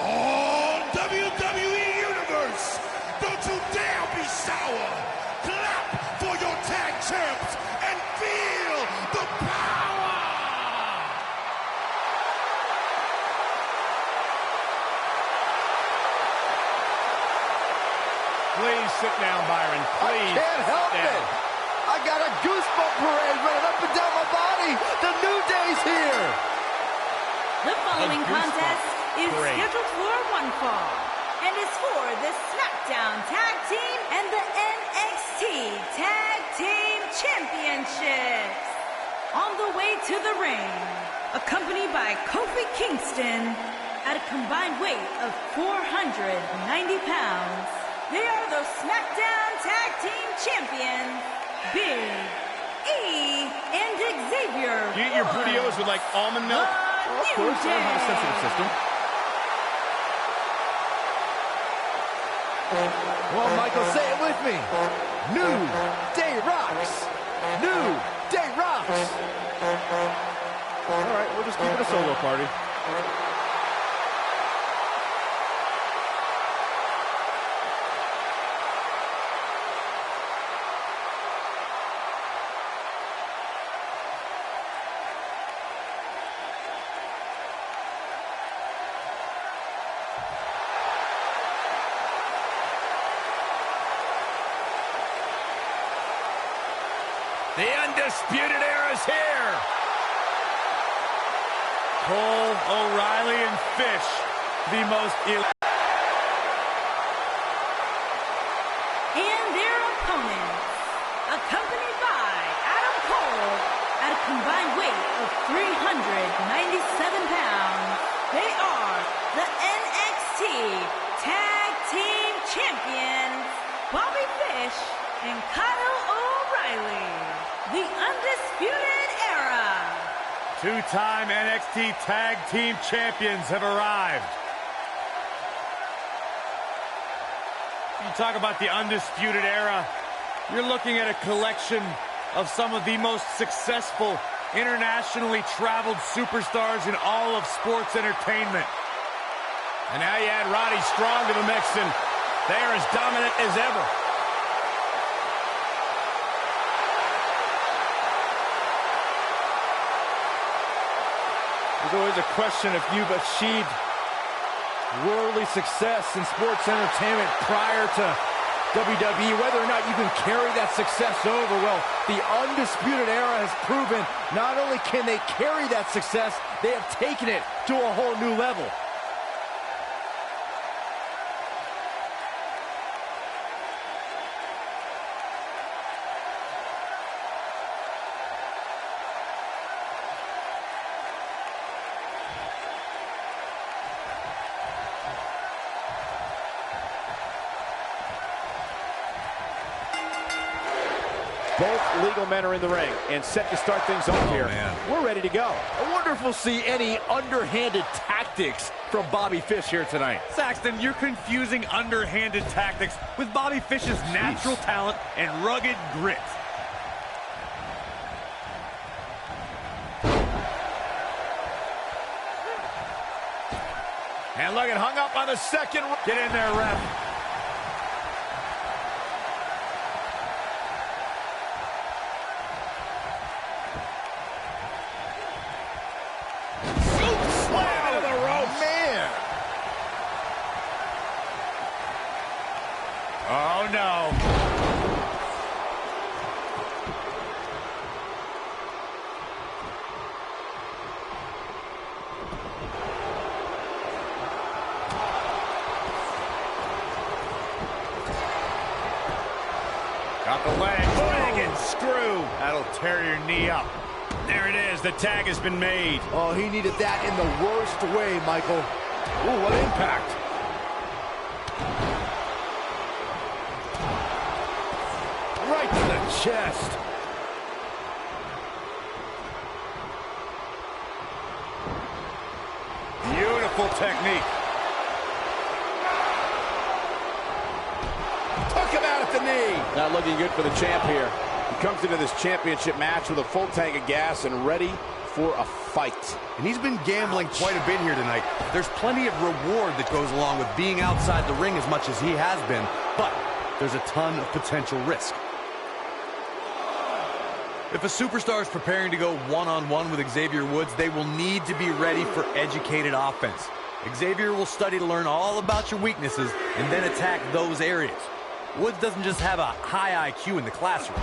All WWE Universe, don't you dare be sour. Clap for your tag champs and feel the power. Please sit down, Byron. Please. I can't help it. I got a goosebump parade running up and down my body. The New Day's here. The following contest is scheduled for one fall and is for the SmackDown Tag Team and the NXT Tag Team Championships. On the way to the ring, accompanied by Kofi Kingston at a combined weight of 490 pounds, they are the SmackDown Tag Team Champions, Big E and Xavier. You eat your burritos with like almond milk? Of course, I have a sensitive system. Well, Michael, say it with me. New Day rocks. New Day rocks. All right, we'll just keep it a solo party. The Undisputed Era's here. Cole, O'Reilly, and Fish, the most elite. And their opponents, accompanied by Adam Cole at a combined weight of 397 pounds, they are the NXT Tag Team Champions, Bobby Fish and Kyle O'Reilly, the Undisputed Era. Two-time NXT Tag Team Champions have arrived. You talk about the Undisputed Era, you're looking at a collection of some of the most successful internationally traveled superstars in all of sports entertainment. And now you add Roddy Strong to the mix, and they are as dominant as ever. There's always a question if you've achieved worldly success in sports entertainment prior to WWE, whether or not you can carry that success over. Well, the Undisputed Era has proven not only can they carry that success, they have taken it to a whole new level. Both legal men are in the ring and set to start things off here. Man. We're ready to go. I wonder if we'll see any underhanded tactics from Bobby Fish here tonight. Saxton, you're confusing underhanded tactics with Bobby Fish's natural talent and rugged grit. And look, it hung up on the second. Get in there, ref. Slam into the rope. Man. Oh, no. Got the leg. Bang and screw. That'll tear your knee up. There it is. The tag has been made. Oh, he needed that in the worst way, Michael. Ooh, what impact. Right to the chest. Beautiful technique. Took him out at the knee. Not looking good for the champ here. He comes into this championship match with a full tank of gas and ready for a fight. And he's been gambling quite a bit here tonight. There's plenty of reward that goes along with being outside the ring as much as he has been, but there's a ton of potential risk. If a superstar is preparing to go one-on-one with Xavier Woods, they will need to be ready for educated offense. Xavier will study to learn all about your weaknesses and then attack those areas. Woods doesn't just have a high IQ in the classroom.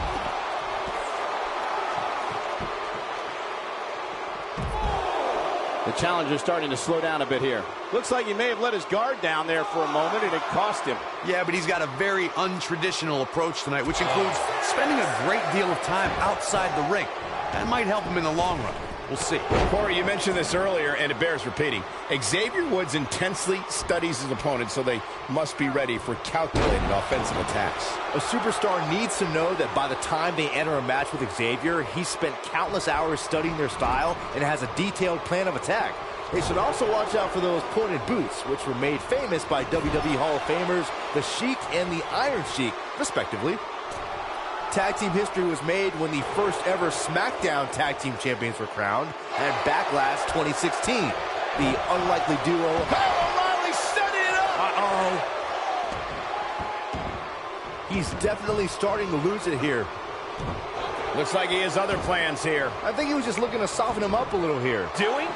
The challenger's starting to slow down a bit here. Looks like he may have let his guard down there for a moment, and it cost him. Yeah, but he's got a very untraditional approach tonight, which includes spending a great deal of time outside the ring. That might help him in the long run. We'll see. Corey, you mentioned this earlier, and it bears repeating. Xavier Woods intensely studies his opponent, so they must be ready for calculated offensive attacks. A superstar needs to know that by the time they enter a match with Xavier, he's spent countless hours studying their style and has a detailed plan of attack. They should also watch out for those pointed boots, which were made famous by WWE Hall of Famers, the Sheik and the Iron Sheik, respectively. Tag team history was made when the first ever SmackDown Tag Team Champions were crowned at Backlash 2016. The unlikely duo... O'Reilly setting it up! Uh-oh. He's definitely starting to lose it here. Looks like he has other plans here. I think he was just looking to soften him up a little here. Doing?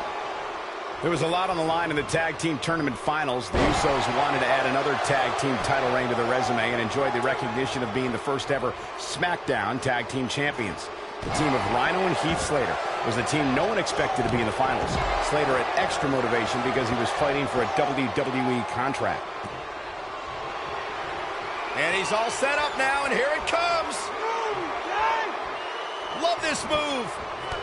There was a lot on the line in the tag team tournament finals. The Usos wanted to add another tag team title reign to their resume and enjoyed the recognition of being the first ever SmackDown tag team champions. The team of Rhino and Heath Slater was the team no one expected to be in the finals. Slater had extra motivation because he was fighting for a WWE contract. And he's all set up now, and here it comes. Love this move.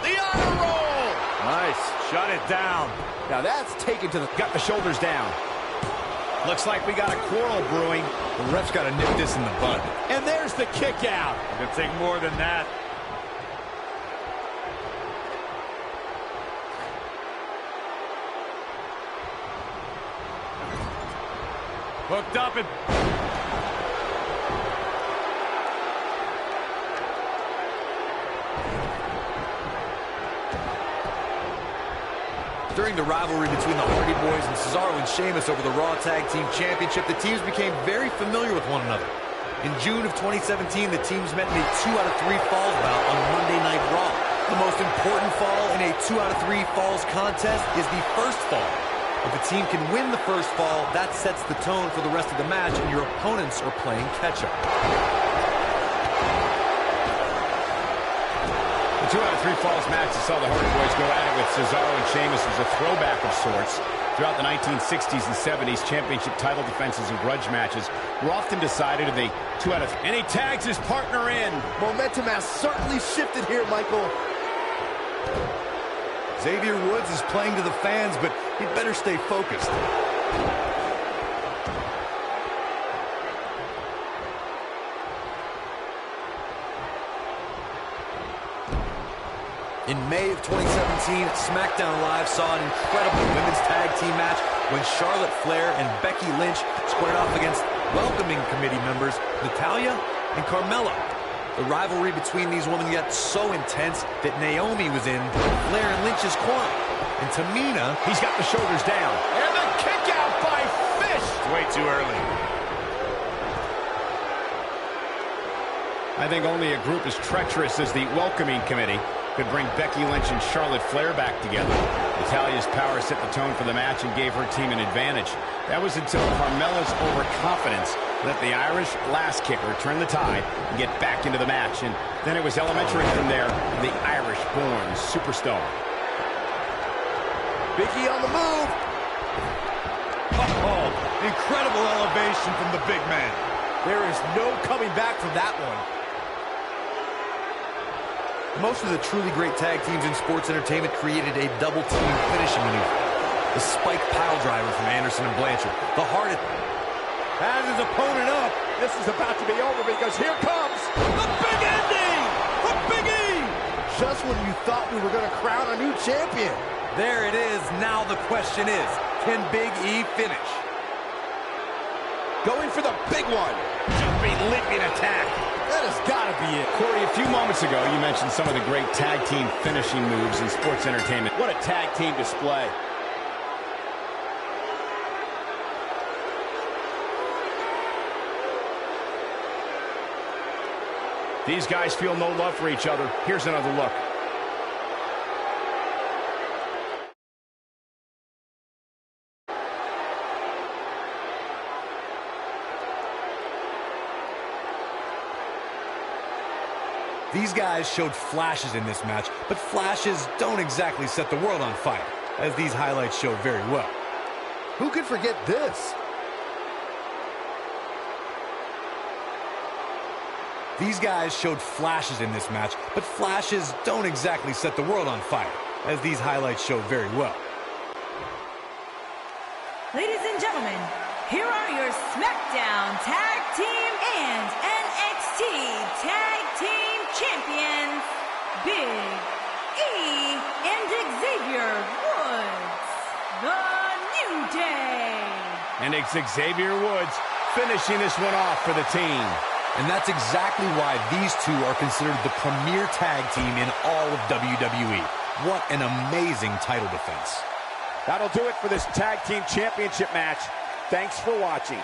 The honor roll. Nice. Shut it down. Now that's taken to the... Got the shoulders down. Looks like we got a quarrel brewing. The ref's got to nip this in the bud. And there's the kick out. Gonna take more than that. Hooked up and... During the rivalry between the Hardy Boys and Cesaro and Sheamus over the Raw Tag Team Championship, the teams became very familiar with one another. In June of 2017, the teams met in a 2 out of 3 falls bout on Monday Night Raw. The most important fall in a 2 out of 3 falls contest is the first fall. If a team can win the first fall, that sets the tone for the rest of the match, and your opponents are playing catch-up. The 2 out of 3 falls match that saw the Hardy Boys go at it with Cesaro and Sheamus was a throwback of sorts. Throughout the 1960s and 70s, championship title defenses and grudge matches were often decided in the 2 out of 3. And he tags his partner in. Momentum has certainly shifted here, Michael. Xavier Woods is playing to the fans, but he'd better stay focused. In May of 2017, SmackDown Live saw an incredible women's tag team match when Charlotte Flair and Becky Lynch squared off against welcoming committee members Natalya and Carmella. The rivalry between these women got so intense that Naomi was in Flair and Lynch's corner. And Tamina... He's got the shoulders down. And the kick out by Fish. Way too early. I think only a group as treacherous as the welcoming committee could bring Becky Lynch and Charlotte Flair back together. Natalya's power set the tone for the match and gave her team an advantage. That was until Carmella's overconfidence let the Irish last kicker turn the tide and get back into the match. And then it was elementary from there, the Irish-born superstar. Biggie on the move. Oh, incredible elevation from the big man. There is no coming back from that one. Most of the truly great tag teams in sports entertainment created a double-team finishing maneuver. The spike pile driver from Anderson and Blanchard. The hardest... Has his opponent up. This is about to be over because here comes the big ending. The Big E. Just when you thought we were going to crown a new champion. There it is. Now the question is, can Big E finish? Going for the big one. Jumping, leaping attack. That has got to be it. Corey, a few moments ago, you mentioned some of the great tag team finishing moves in sports entertainment. What a tag team display. These guys feel no love for each other. Here's another look. These guys showed flashes in this match, but flashes don't exactly set the world on fire, as these highlights show very well. Who could forget this? These guys showed flashes in this match, but flashes don't exactly set the world on fire, as these highlights show very well. Ladies and gentlemen, here are your SmackDown Tag Team and NXT Tag Team Champions, Big E and Xavier Woods, The New Day. And it's Xavier Woods finishing this one off for the team. And that's exactly why these two are considered the premier tag team in all of WWE. What an amazing title defense. That'll do it for this tag team championship match. Thanks for watching.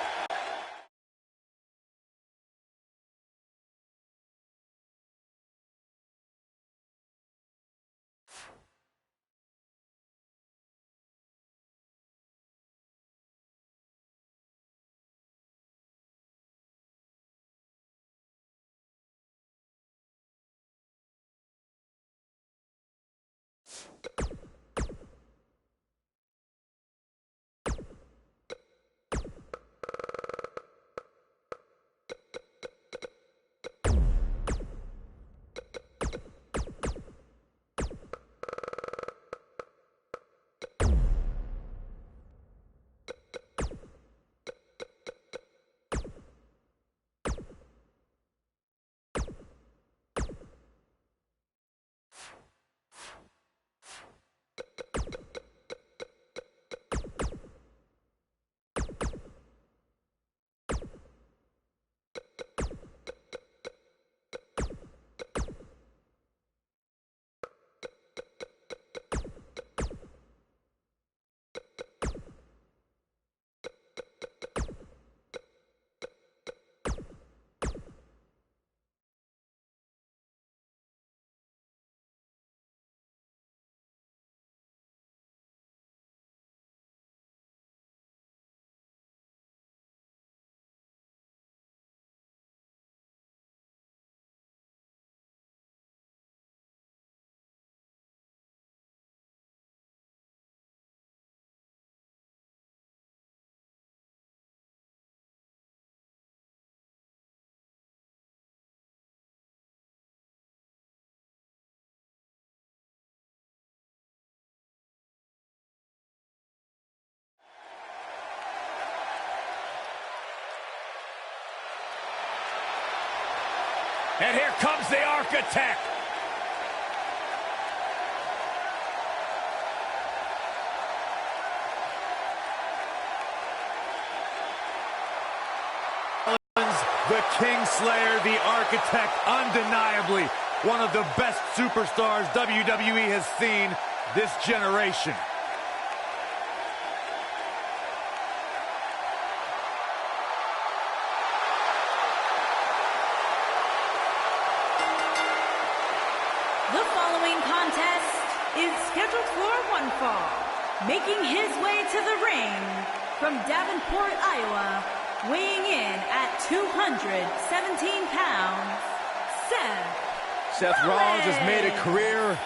And here comes the Architect. The Kingslayer, the Architect, undeniably one of the best superstars WWE has seen this generation. The following contest is scheduled for one fall. Making his way to the ring from Davenport, Iowa, weighing in at 217 pounds, Seth Rollins has made a career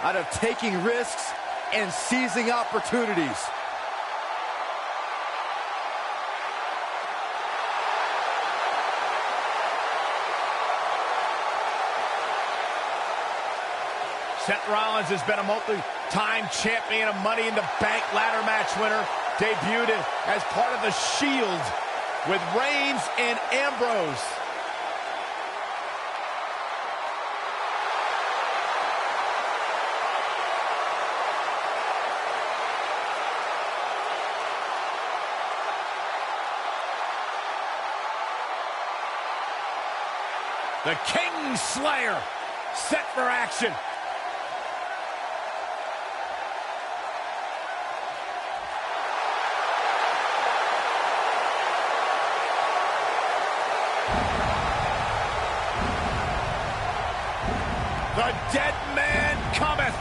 out of taking risks and seizing opportunities. Seth Rollins has been a multi-time champion, a Money in the Bank ladder match winner, debuted as part of the Shield with Reigns and Ambrose. The King Slayer set for action. The dead man cometh.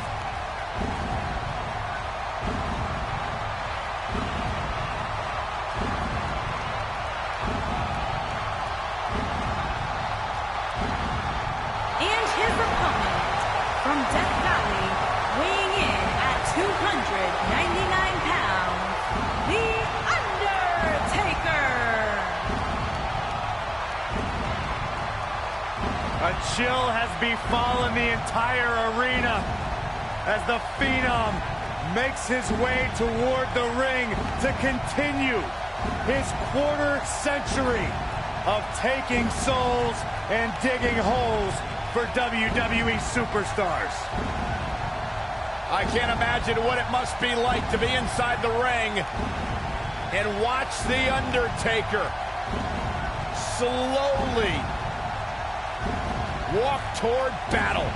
And his opponent from Death Valley, weighing in at 299 pounds, The Undertaker. A chill has befallen the entire arena as the Phenom makes his way toward the ring to continue his quarter century of taking souls and digging holes for WWE superstars. I can't imagine what it must be like to be inside the ring and watch The Undertaker slowly walk toward battle.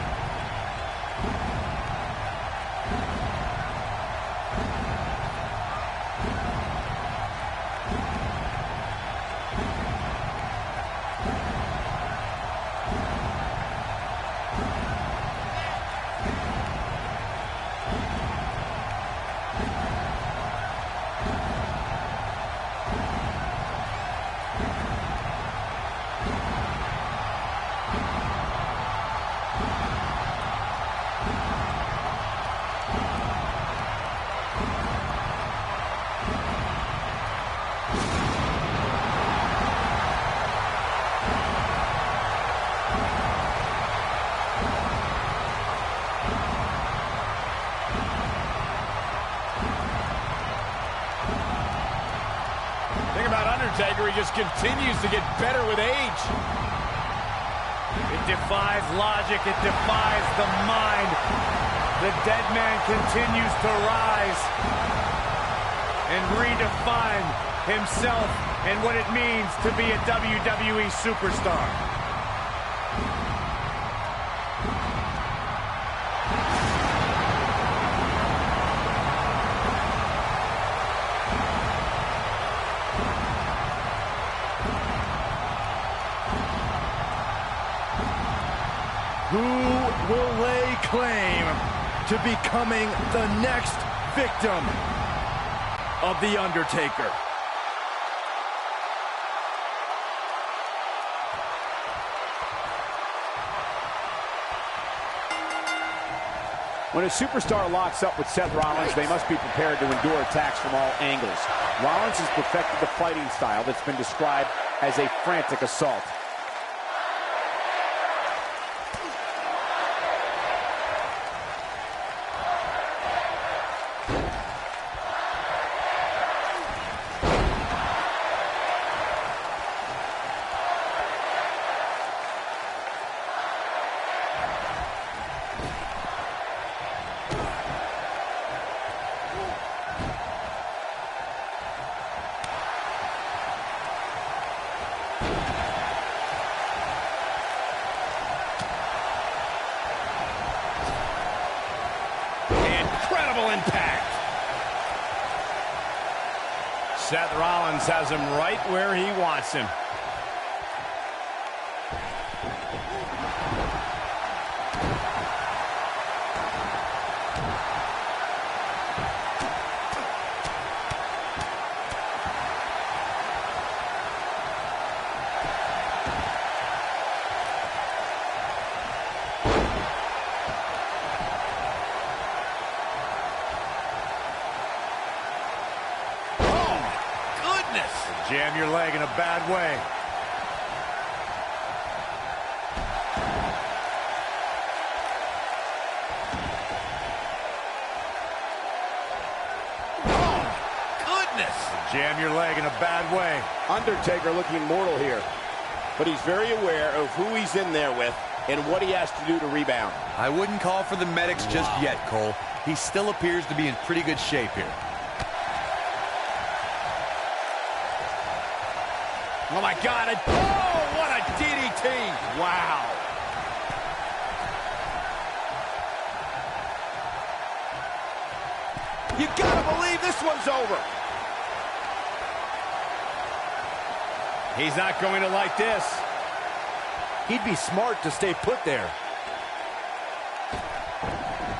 Undertaker, he just continues to get better with age. It defies logic, it defies the mind. The dead man continues to rise and redefine himself and what it means to be a WWE superstar. Who will lay claim to becoming the next victim of The Undertaker? When a superstar locks up with Seth Rollins, they must be prepared to endure attacks from all angles. Rollins has perfected the fighting style that's been described as a frantic assault. Incredible impact. Seth Rollins has him right where he wants him. Jam your leg in a bad way. Oh, goodness. Jam your leg in a bad way. Undertaker looking mortal here, but he's very aware of who he's in there with and what he has to do to rebound. I wouldn't call for the medics just yet, Cole. He still appears to be in pretty good shape here. Oh, my God. Oh, what a DDT. Wow. You gotta believe this one's over. He's not going to like this. He'd be smart to stay put there.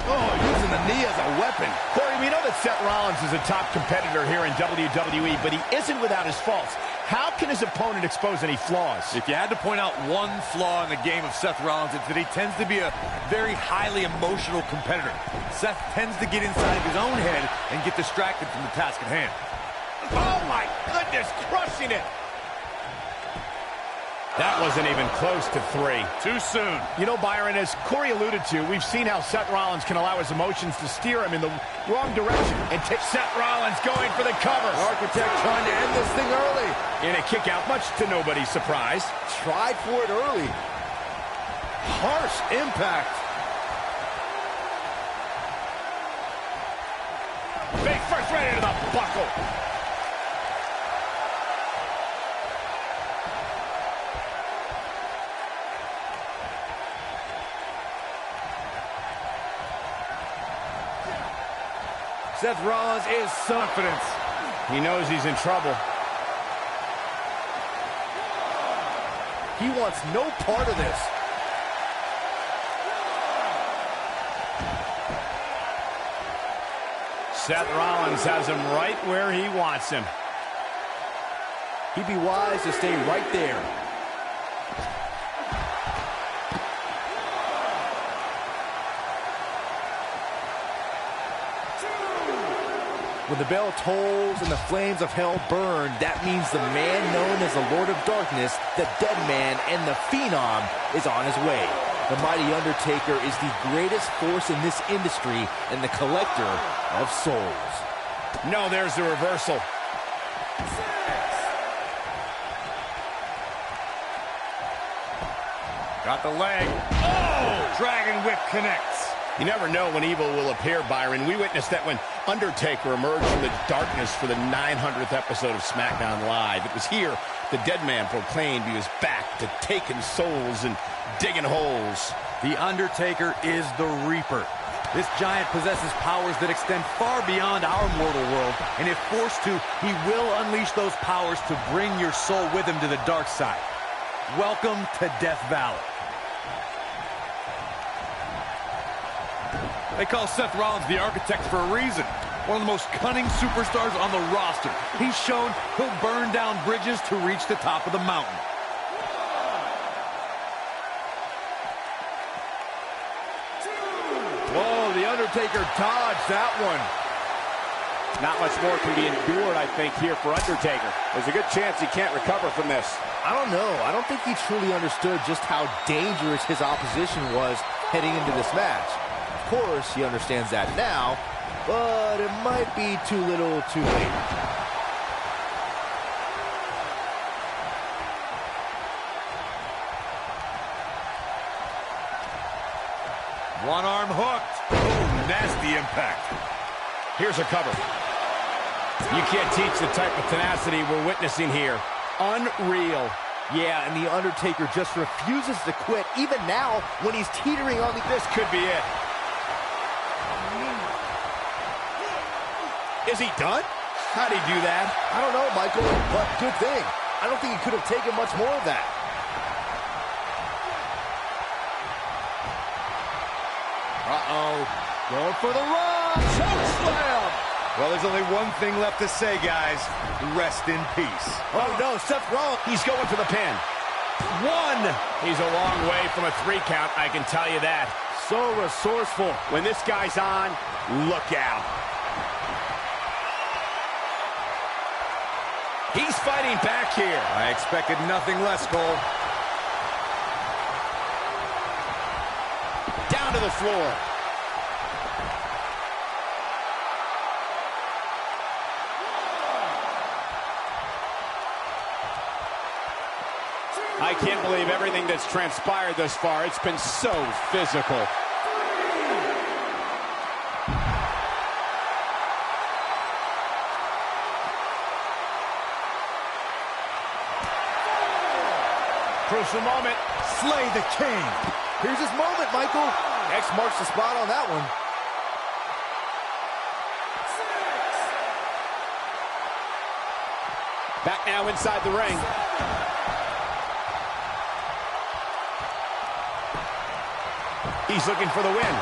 Oh, using the knee as a weapon. Corey, we know that Seth Rollins is a top competitor here in WWE, but he isn't without his faults. How can his opponent expose any flaws? If you had to point out one flaw in the game of Seth Rollins, it's that he tends to be a very highly emotional competitor. Seth tends to get inside of his own head and get distracted from the task at hand. Oh, my goodness, crushing it. That wasn't even close to 3. Too soon. You know, Byron, as Corey alluded to, we've seen how Seth Rollins can allow his emotions to steer him in the wrong direction. And Seth Rollins going for the cover. Architect trying to end this thing early. In a kick out, much to nobody's surprise. Tried for it early. Harsh impact. Big first right into the buckle. Seth Rollins is confident. He knows he's in trouble. He wants no part of this. Seth Rollins has him right where he wants him. He'd be wise to stay right there. When the bell tolls and the flames of hell burn, that means the man known as the Lord of Darkness, the Dead Man, and the Phenom is on his way. The mighty Undertaker is the greatest force in this industry and the collector of souls. No, there's the reversal. Got the leg. Oh! Dragon Whip connects. You never know when evil will appear, Byron. We witnessed that when Undertaker emerged from the darkness for the 900th episode of SmackDown Live. It was here the Dead Man proclaimed he was back to taking souls and digging holes. The Undertaker is the Reaper. This giant possesses powers that extend far beyond our mortal world, and if forced to, he will unleash those powers to bring your soul with him to the dark side. Welcome to Death Valley. They call Seth Rollins the Architect for a reason. One of the most cunning superstars on the roster. He's shown he'll burn down bridges to reach the top of the mountain. Whoa, the Undertaker dodged that one. Not much more can be endured, I think, here for Undertaker. There's a good chance he can't recover from this. I don't know. I don't think he truly understood just how dangerous his opposition was heading into this match. Of course, he understands that now, but it might be too little too late. One arm hooked. Oh, nasty impact. Here's a cover. You can't teach the type of tenacity we're witnessing here. Unreal. Yeah, and the Undertaker just refuses to quit, even now when he's teetering on the... This could be it. Is he done? How'd he do that? I don't know, Michael, but good thing. I don't think he could have taken much more of that. Uh-oh. Going for the run. Choke slam. Well, there's only one thing left to say, guys. Rest in peace. Oh, no, Seth Rollins. He's going for the pin. 1. He's a long way from a 3 count, I can tell you that. So resourceful. When this guy's on, look out. He's fighting back here. I expected nothing less, Cole. Down to the floor. I can't believe everything that's transpired thus far. It's been so physical. Crucial moment. Slay the king. Here's his moment, Michael. X marks the spot on that one. Back now inside the ring. He's looking for the win.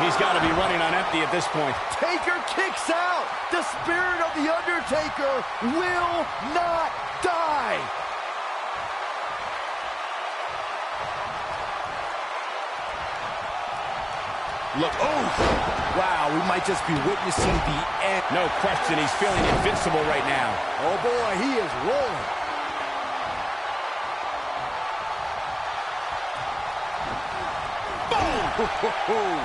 He's got to be running on empty at this point. Taker kicks out. The spirit of The Undertaker will not die. Look, oh! Wow, we might just be witnessing the end. No question, he's feeling invincible right now. Oh boy, he is rolling. Boom!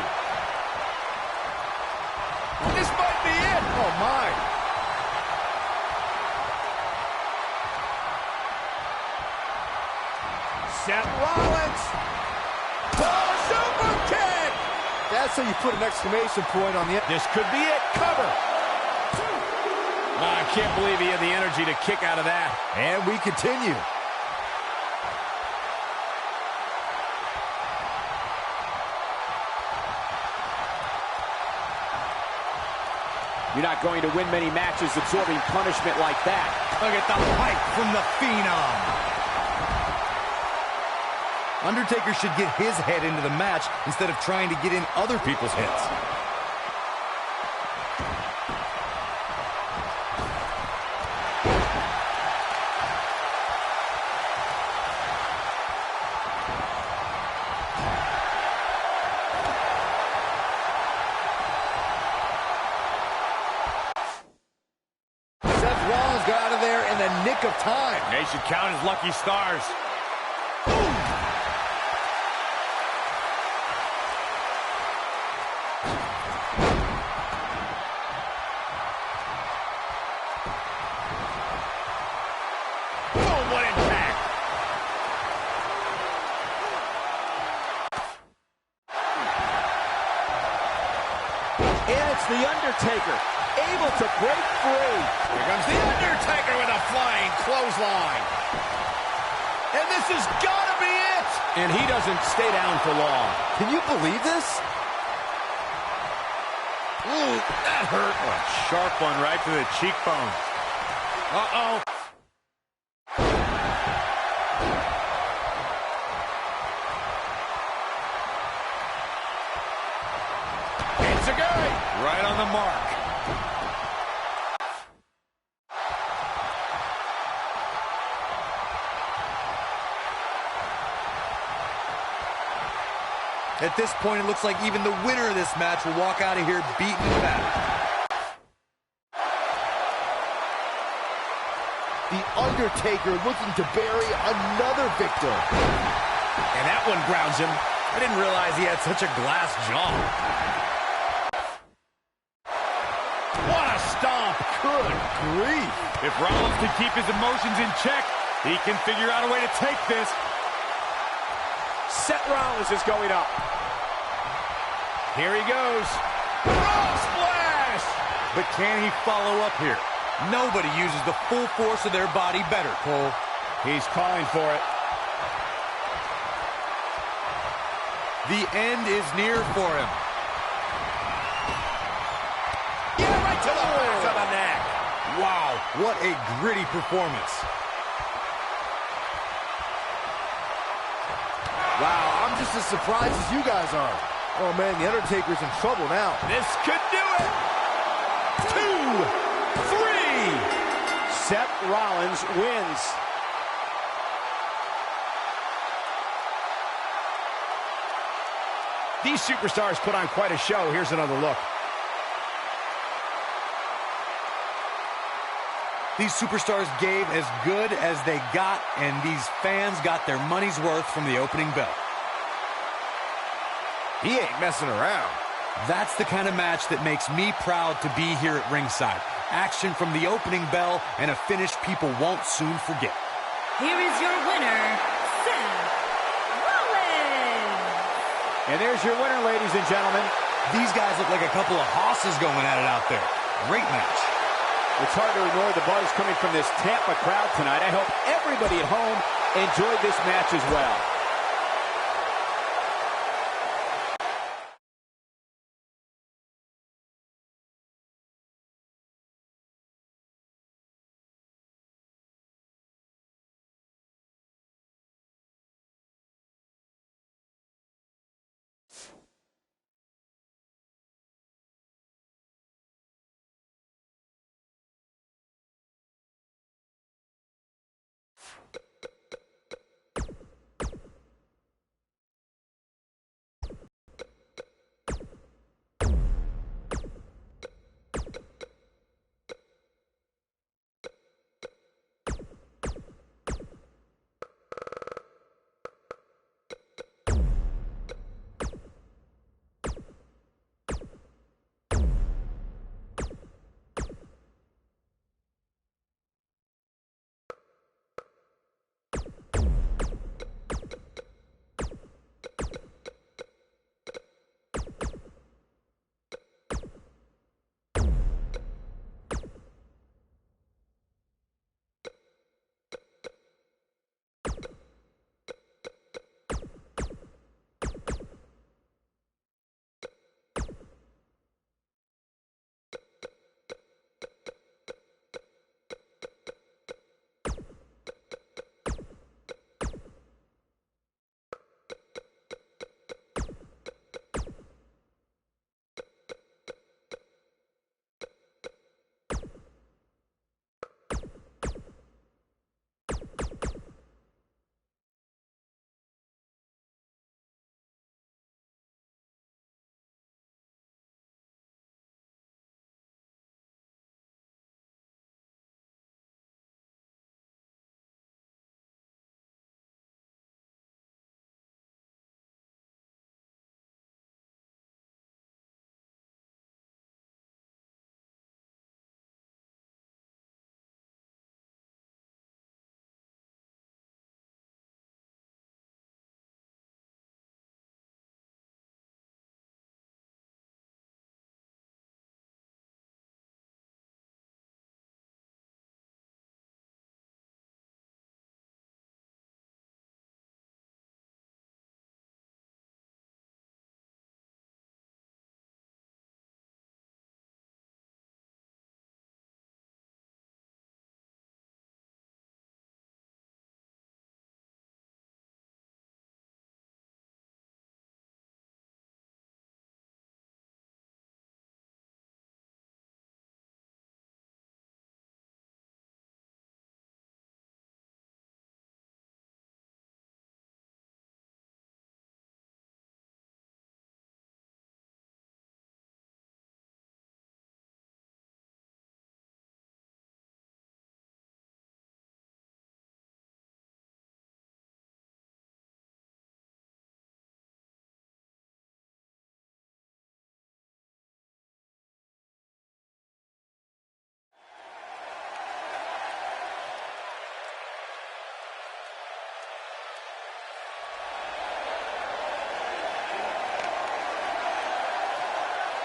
This might be it. Oh my. Seth Rollins. Oh, super kick! That's how you put an exclamation point on the end. This could be it. Cover. I can't believe he had the energy to kick out of that. And we continue. You're not going to win many matches absorbing punishment like that. Look at the hype from the Phenom. Undertaker should get his head into the match instead of trying to get in other people's heads. Of time. They should count his lucky stars. Boom, what impact! And it's The Undertaker, able to break free. Here comes The Undertaker with a flying clothesline. And this has got to be it. And he doesn't stay down for long. Can you believe this? Ooh, that hurt. Oh, a sharp one right to the cheekbone. Uh-oh. It's a guy. Right on the mark. At this point, it looks like even the winner of this match will walk out of here beaten and battered. The Undertaker looking to bury another victim. And that one grounds him. I didn't realize he had such a glass jaw. What a stomp. Good grief. If Rollins can keep his emotions in check, he can figure out a way to take this. Seth Rollins is going up. Here he goes. Frog splash! But can he follow up here? Nobody uses the full force of their body better, Cole. He's calling for it. The end is near for him. Yeah, right to the back of the neck. Wow, what a gritty performance. Wow, I'm just as surprised as you guys are. Oh man, The Undertaker's in trouble now. This could do it. 2, 3. Seth Rollins wins. These superstars put on quite a show. Here's another look. These superstars gave as good as they got, and these fans got their money's worth from the opening bell. He ain't messing around. That's the kind of match that makes me proud to be here at ringside. Action from the opening bell and a finish people won't soon forget. Here is your winner, Seth Rollins. And there's your winner, ladies and gentlemen. These guys look like a couple of hosses going at it out there. Great match. It's hard to ignore the buzz coming from this Tampa crowd tonight. I hope everybody at home enjoyed this match as well.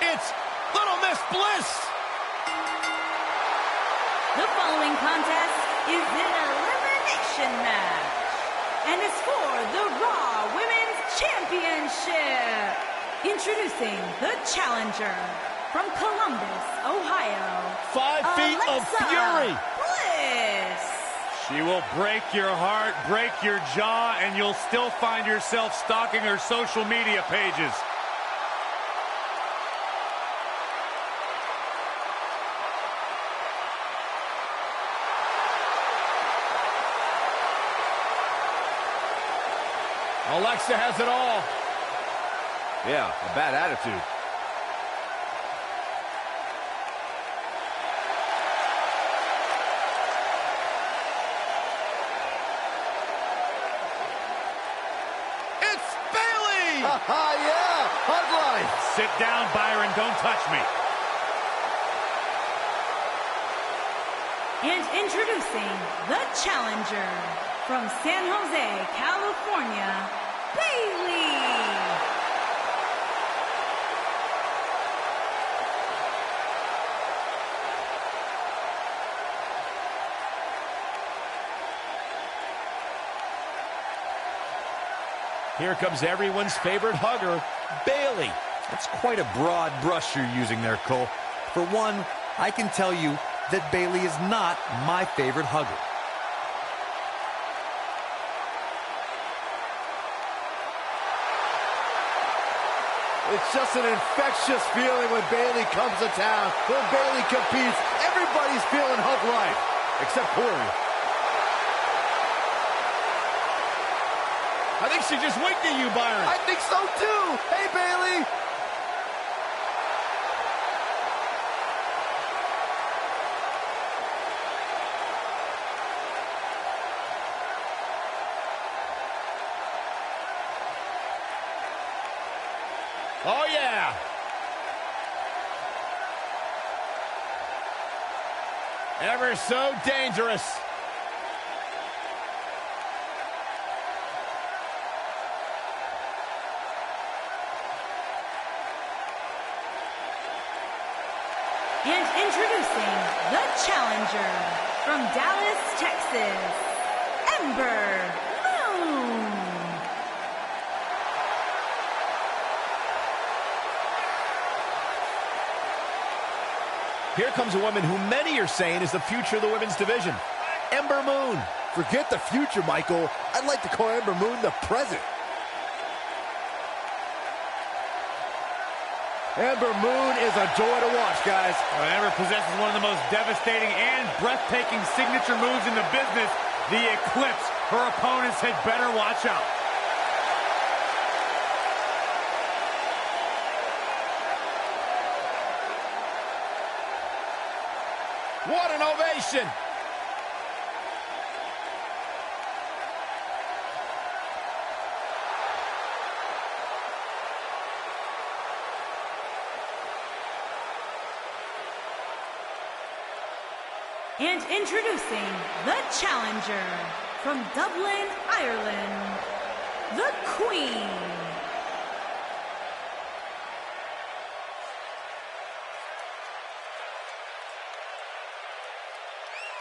It's Little Miss Bliss. The following contest is an elimination match and is for the Raw Women's Championship. Introducing the challenger from Columbus, Ohio, 5 feet of fury. Bliss. She will break your heart, break your jaw, and you'll still find yourself stalking her social media pages. Alexa has it all. Yeah, a bad attitude. It's Bayley. Yeah, hotline. Sit down, Byron. Don't touch me. And introducing the challenger from San Jose, California, Bayley. Here comes everyone's favorite hugger, Bayley. That's quite a broad brush you're using there, Cole. For one, I can tell you that Bayley is not my favorite hugger. It's just an infectious feeling when Bayley comes to town. When Bayley competes, everybody's feeling hug life, except Corey. I think she just winked at you, Byron. I think so too. Hey, Bayley. Oh, yeah. Ever so dangerous. And introducing the challenger from Dallas, Texas, Ember Moon. Here comes a woman who many are saying is the future of the women's division, Ember Moon. Forget the future, Michael. I'd like to call Ember Moon the present. Ember Moon is a joy to watch, guys. Ember possesses one of the most devastating and breathtaking signature moves in the business, the Eclipse. Her opponents had better watch out. What an ovation! And introducing the challenger from Dublin, Ireland, the Queen.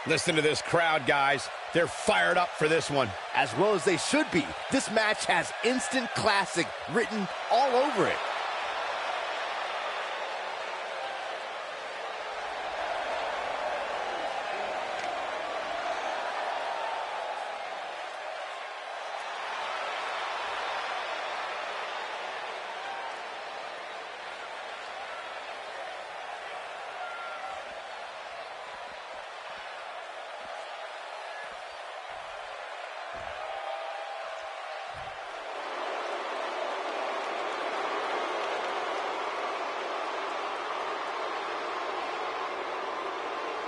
Listen to this crowd, guys. They're fired up for this one. As well as they should be. This match has instant classic written all over it.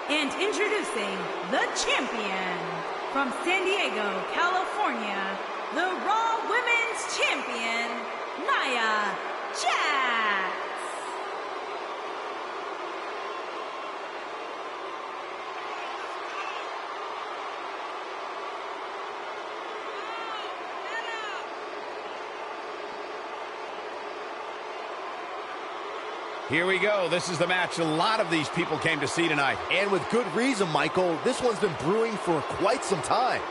And introducing the champion from San Diego, California, the Raw Women's Champion, Nia Jax. Here we go. This is the match a lot of these people came to see tonight. And with good reason, Michael. This one's been brewing for quite some time.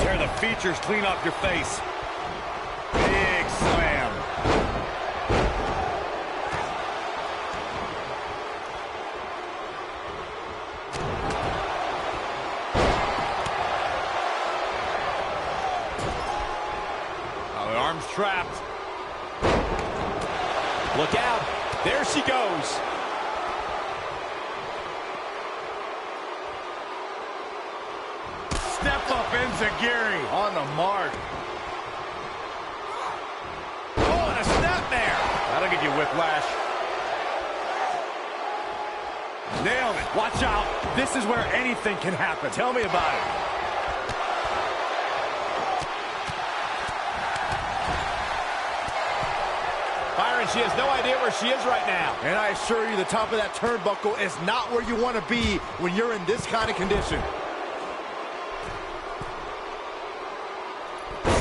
Tear the features clean off your face. Big slam. Oh, the arm's trapped. Look out. There she goes. Step up, Enziguri. On the mark. whiplash. Nailed it. Watch out. This is where anything can happen. Tell me about it. Byron, she has no idea where she is right now. And I assure you, the top of that turnbuckle is not where you want to be when you're in this kind of condition.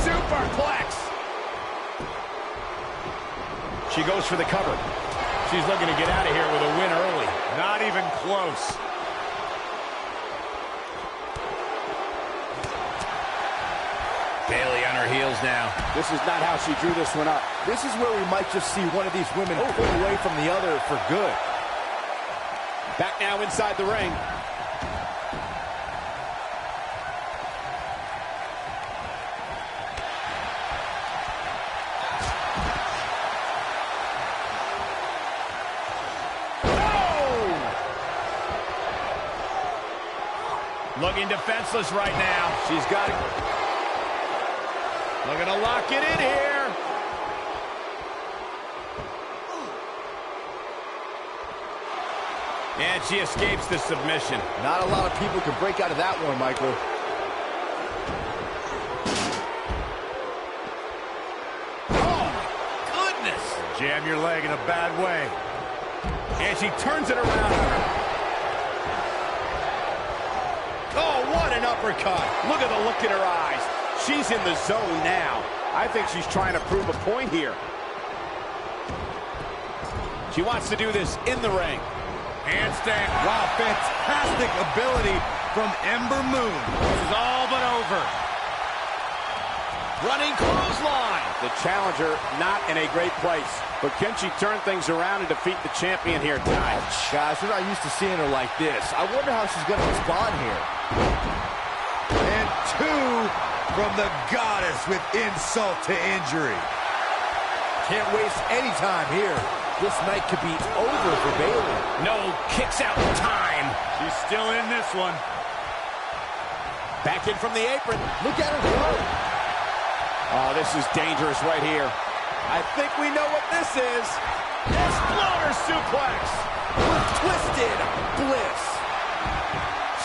Superplex. She goes for the cover. She's looking to get out of here with a win early. Not even close. Bayley on her heels now. This is not how she drew this one up. This is where we might just see one of these women pull away from the other for good. Back now inside the ring. Looking defenseless right now. She's got it. Looking to lock it in here. And she escapes the submission. Not a lot of people can break out of that one, Michael. Oh, goodness. Jam your leg in a bad way. And she turns it around on her. Oh, what an uppercut. Look at the look in her eyes. She's in the zone now. I think she's trying to prove a point here. She wants to do this in the ring. Handstand. Wow, fantastic ability from Ember Moon. This is all but over. Running clothesline. The challenger not in a great place. But can she turn things around and defeat the champion here tonight? Gosh, we're not used to seeing her like this. I wonder how she's going to respond here. And two from the goddess with insult to injury. Can't waste any time here. This night could be over for Bayley. No kicks out in time. She's still in this one. Back in from the apron. Look at her go. Oh, this is dangerous right here. I think we know what this is. Exploder suplex. With twisted bliss.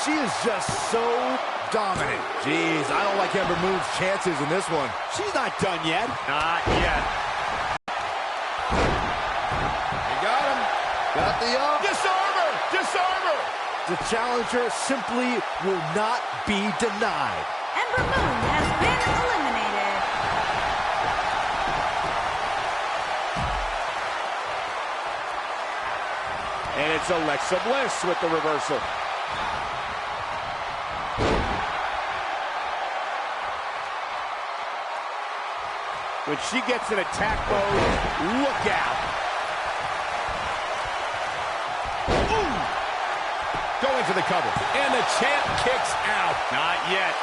She is just so dominant. Jeez, I don't like Ember Moon's chances in this one. She's not done yet. Not yet. They got him. Got the up. Disarm her. Disarm her. The challenger simply will not be denied. Ember Moon has been eliminated. And it's Alexa Bliss with the reversal. When she gets in attack mode, look out. Ooh. Going for the cover. And the champ kicks out. Not yet.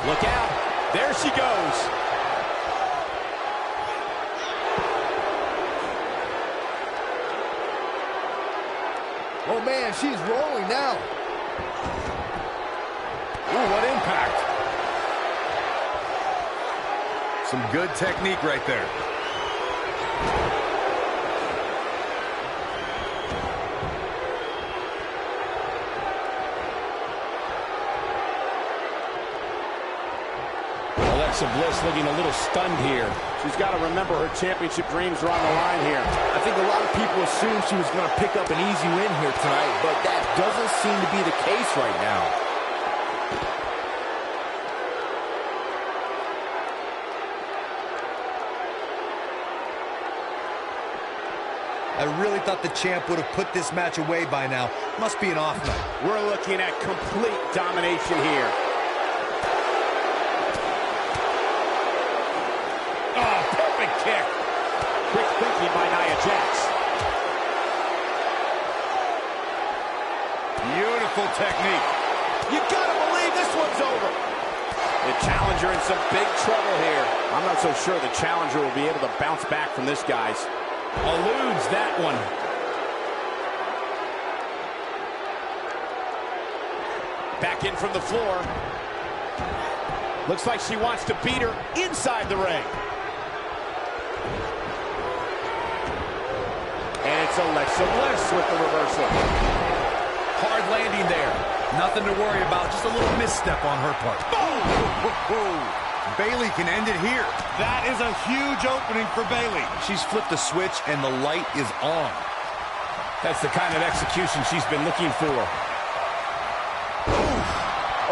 Look out. There she goes. Oh, man, she's rolling now. Ooh, what impact. Some good technique right there. Alexa Bliss looking a little stunned here. She's got to remember her championship dreams are on the line here. I think a lot of people assumed she was going to pick up an easy win here tonight, but that doesn't seem to be the case right now. I really thought the champ would have put this match away by now. Must be an off night. We're looking at complete domination here. Oh, perfect kick. Quick thinking by Nia Jax. Beautiful technique. You gotta believe this one's over. The challenger in some big trouble here. I'm not so sure the challenger will be able to bounce back from this, guys. Eludes that one. Back in from the floor. Looks like she wants to beat her inside the ring. And it's Alexa Bliss with the reversal. Hard landing there. Nothing to worry about, just a little misstep on her part. Boom! Bayley can end it here. That is a huge opening for Bayley. She's flipped the switch and the light is on. That's the kind of execution she's been looking for.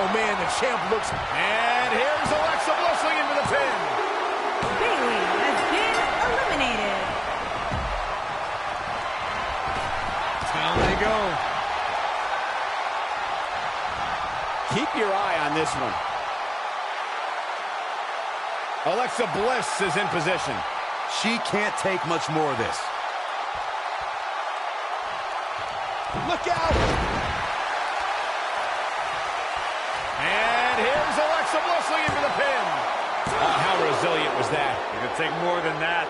Oh, man, the champ looks... And here's Alexa Bliss into the pin. Bayley has been eliminated. Down they go. Keep your eye on this one. Alexa Bliss is in position. She can't take much more of this. Look out! And here's Alexa Bliss into the pin. Oh, how resilient was that? It could take more than that.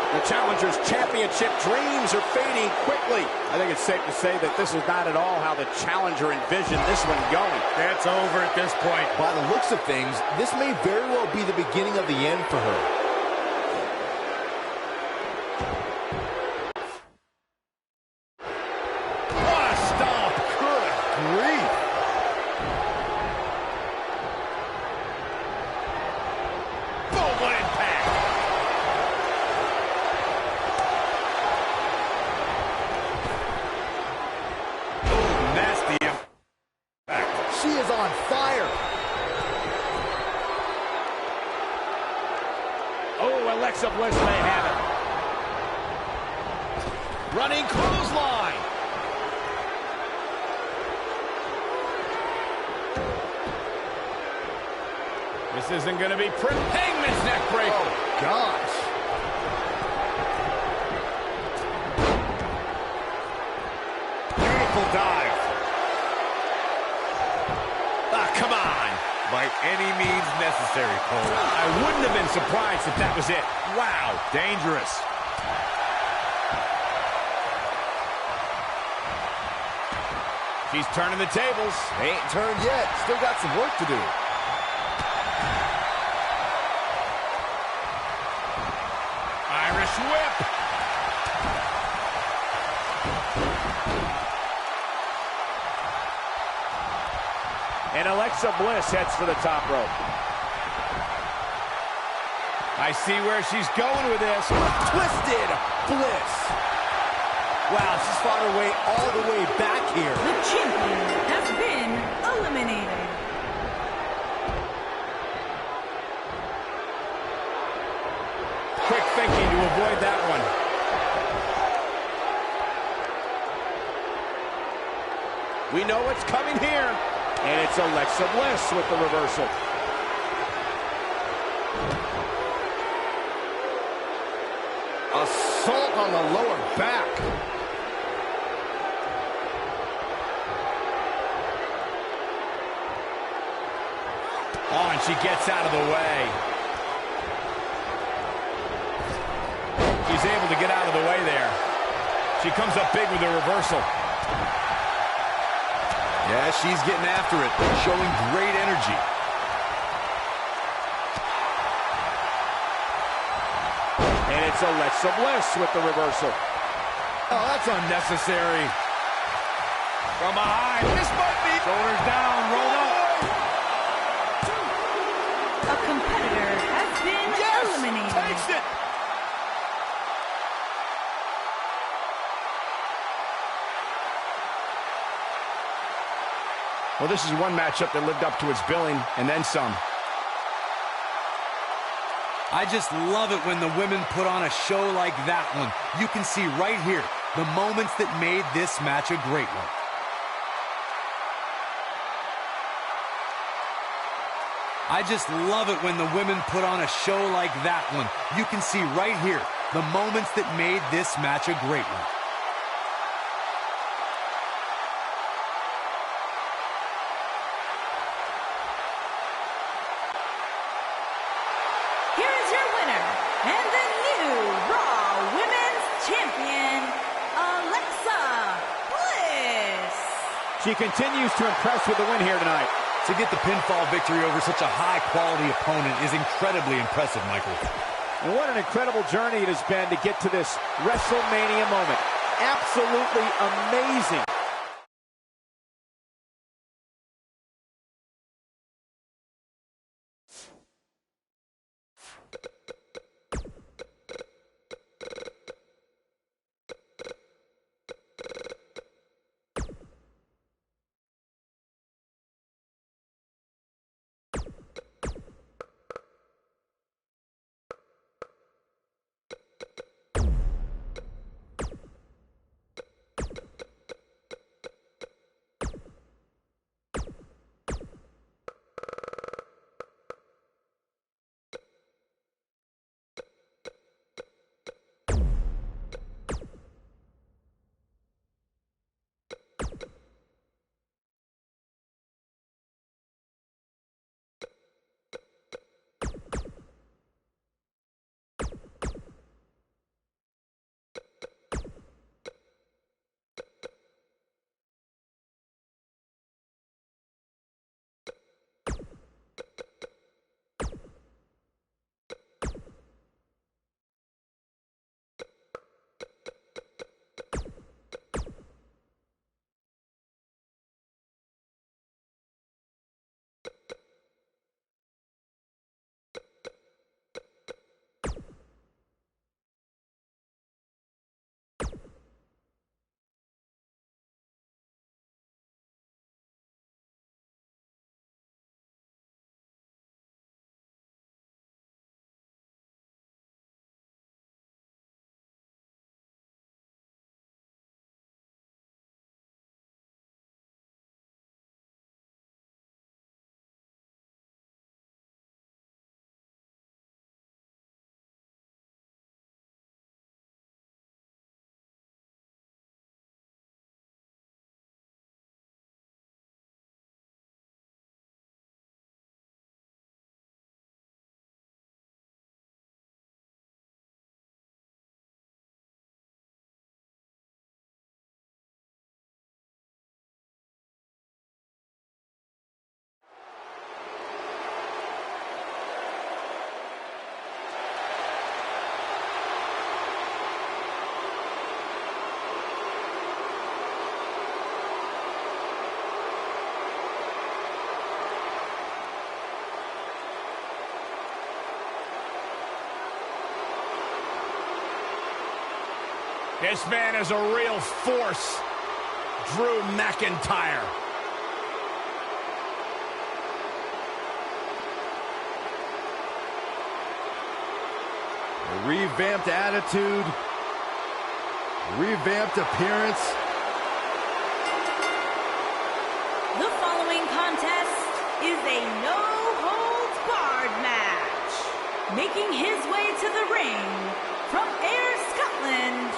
The challenger's championship dreams are fading quickly. I think it's safe to say that this is not at all how the challenger envisioned this one going. It's over at this point. By the looks of things, this may very well be the beginning of the end for her. What a stomp. Good grief. Boom, what impact. She is on fire. Oh, Alexa Bliss may have it. Running clothesline. This isn't going to be pretty. Hangman's neck breaker. Oh, gosh. Beautiful dive. Ah, come on. By any means necessary, Cole. I wouldn't have been surprised if that was it. Wow. Dangerous. She's turning the tables. They ain't turned yet. Still got some work to do. Irish whip. And Alexa Bliss heads for the top rope. I see where she's going with this. Twisted Bliss. Wow, she's fought her way all the way back here. The champion has been eliminated. Quick thinking to avoid that one. We know what's coming here. And it's Alexa Bliss with the reversal. Assault on the lower back. Oh, and she gets out of the way. She's able to get out of the way there. She comes up big with the reversal. Yeah, she's getting after it, showing great energy. And it's Alexa Bliss with the reversal. Oh, that's unnecessary. From behind. This might be. Shoulders down. Roll up. A competitor has been eliminated. Takes it. Well, this is one matchup that lived up to its billing, and then some. I just love it when the women put on a show like that one. You can see right here the moments that made this match a great one. I just love it when the women put on a show like that one. You can see right here the moments that made this match a great one. Here is your winner and the new Raw Women's Champion, Alexa She continues to impress with the win here tonight. To get the pinfall victory over such a high-quality opponent is incredibly impressive, Michael. And what an incredible journey it has been to get to this WrestleMania moment. Absolutely amazing. This man is a real force, Drew McIntyre. A revamped attitude, revamped appearance. The following contest is a no-holds-barred match. Making his way to the ring from Ayr, Scotland,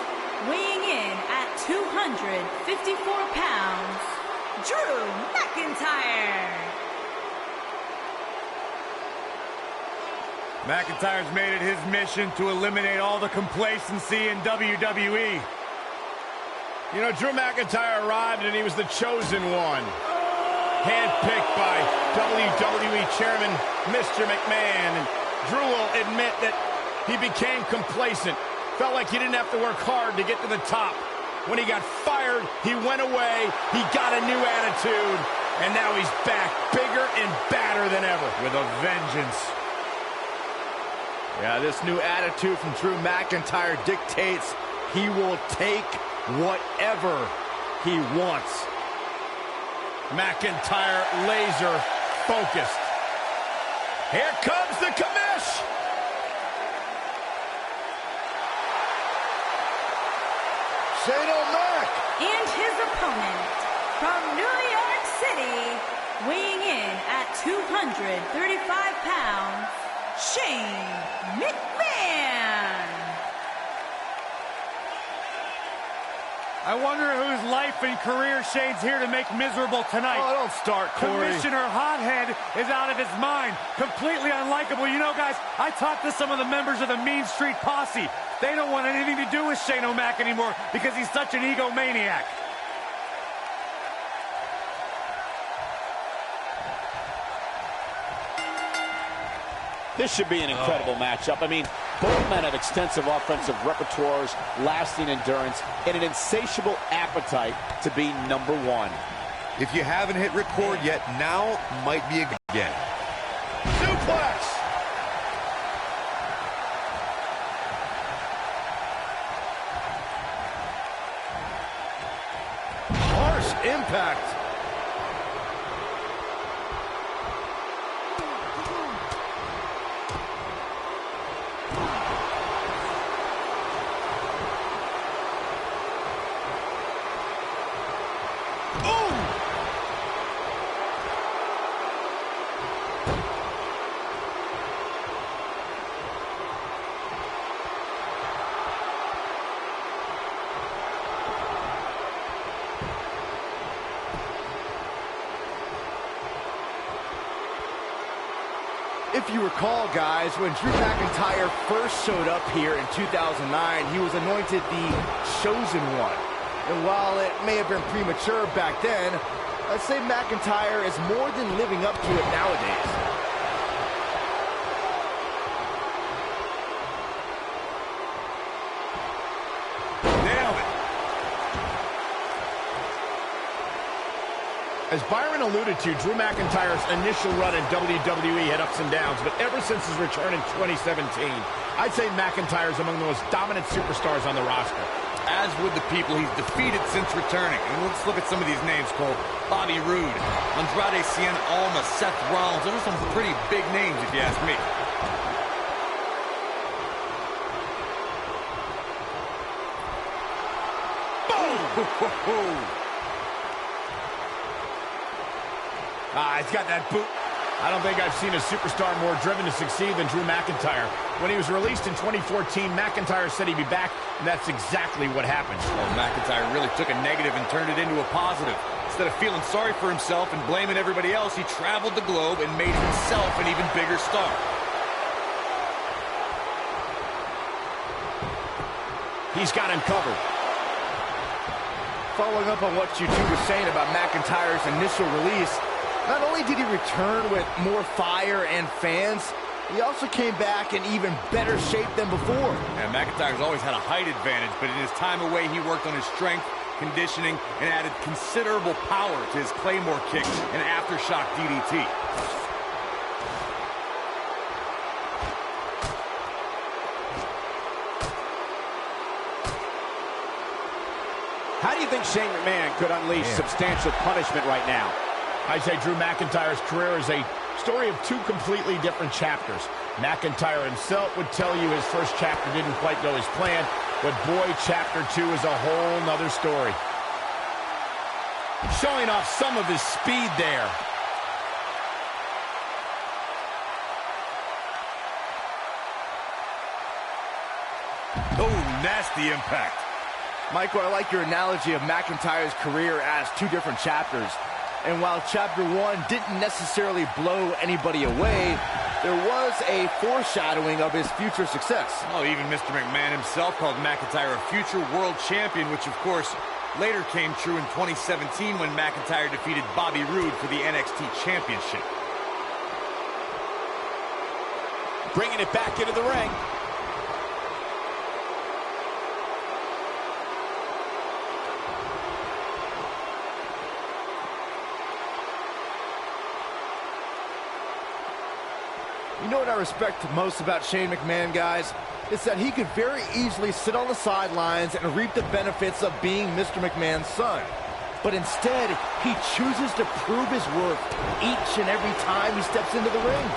weighing in at 254 pounds, Drew McIntyre. McIntyre's made it his mission to eliminate all the complacency in WWE. You know, Drew McIntyre arrived and he was the chosen one. Handpicked by WWE Chairman Mr. McMahon. And Drew will admit that he became complacent. Felt like he didn't have to work hard to get to the top. When he got fired, he went away, he got a new attitude, and now he's back, bigger and badder than ever. With a vengeance. Yeah, this new attitude from Drew McIntyre dictates he will take whatever he wants. McIntyre laser focused. Here comes the commish. Shane O'Mac. And his opponent from New York City, weighing in at 235 pounds, Shane McMahon. I wonder whose life and career Shane's here to make miserable tonight. Oh, don't start, Corey. Commissioner Hothead is out of his mind. Completely unlikable. You know, guys, I talked to some of the members of the Mean Street Posse. They don't want anything to do with Shane O'Mac anymore because he's such an egomaniac. This should be an incredible matchup. I mean, both men have extensive offensive repertoires, lasting endurance, and an insatiable appetite to be number one. If you haven't hit record yet, now might be a good game. Suplex! Harsh impact. If you recall, guys, when Drew McIntyre first showed up here in 2009, he was anointed the Chosen One. And while it may have been premature back then, I'd say McIntyre is more than living up to it nowadays. As Byron alluded to, Drew McIntyre's initial run in WWE had ups and downs, but ever since his return in 2017, I'd say McIntyre's among the most dominant superstars on the roster. As with the people he's defeated since returning. And let's look at some of these names, Cole. Bobby Roode, Andrade Cien Almas, Seth Rollins. Those are some pretty big names, if you ask me. Boom! He's got that boot. I don't think I've seen a superstar more driven to succeed than Drew McIntyre. When he was released in 2014, McIntyre said he'd be back, and that's exactly what happened. Well, McIntyre really took a negative and turned it into a positive. Instead of feeling sorry for himself and blaming everybody else, he traveled the globe and made himself an even bigger star. He's got him covered. Following up on what you two were saying about McIntyre's initial release, not only did he return with more fire and fans, he also came back in even better shape than before. Yeah, McIntyre's always had a height advantage, but in his time away, he worked on his strength, conditioning, and added considerable power to his Claymore kick and aftershock DDT. How do you think Shane McMahon could unleash substantial punishment right now? I'd say Drew McIntyre's career is a story of two completely different chapters. McIntyre himself would tell you his first chapter didn't quite go as planned, but boy, chapter 2 is a whole nother story. Showing off some of his speed there. Oh, nasty impact. Michael, I like your analogy of McIntyre's career as two different chapters. And while Chapter 1 didn't necessarily blow anybody away, there was a foreshadowing of his future success. Oh, even Mr. McMahon himself called McIntyre a future world champion, which, of course, later came true in 2017 when McIntyre defeated Bobby Roode for the NXT Championship. Bringing it back into the ring. You know what I respect most about Shane McMahon, guys? It's that he could very easily sit on the sidelines and reap the benefits of being Mr. McMahon's son. But instead, he chooses to prove his worth each and every time he steps into the ring.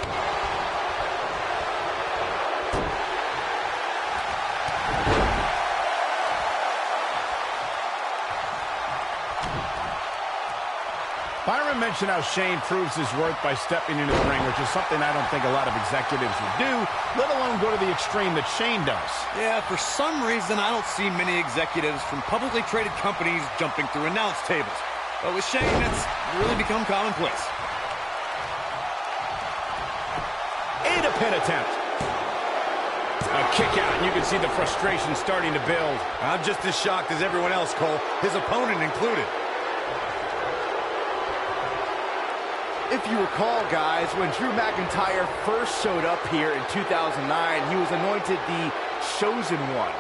Byron mentioned how Shane proves his worth by stepping into the ring, which is something I don't think a lot of executives would do, let alone go to the extreme that Shane does. Yeah, for some reason, I don't see many executives from publicly traded companies jumping through announce tables. But with Shane, that's really become commonplace. And a pin attempt. A kick out, and you can see the frustration starting to build. I'm just as shocked as everyone else, Cole, his opponent included. If you recall, guys, when Drew McIntyre first showed up here in 2009, he was anointed the Chosen One.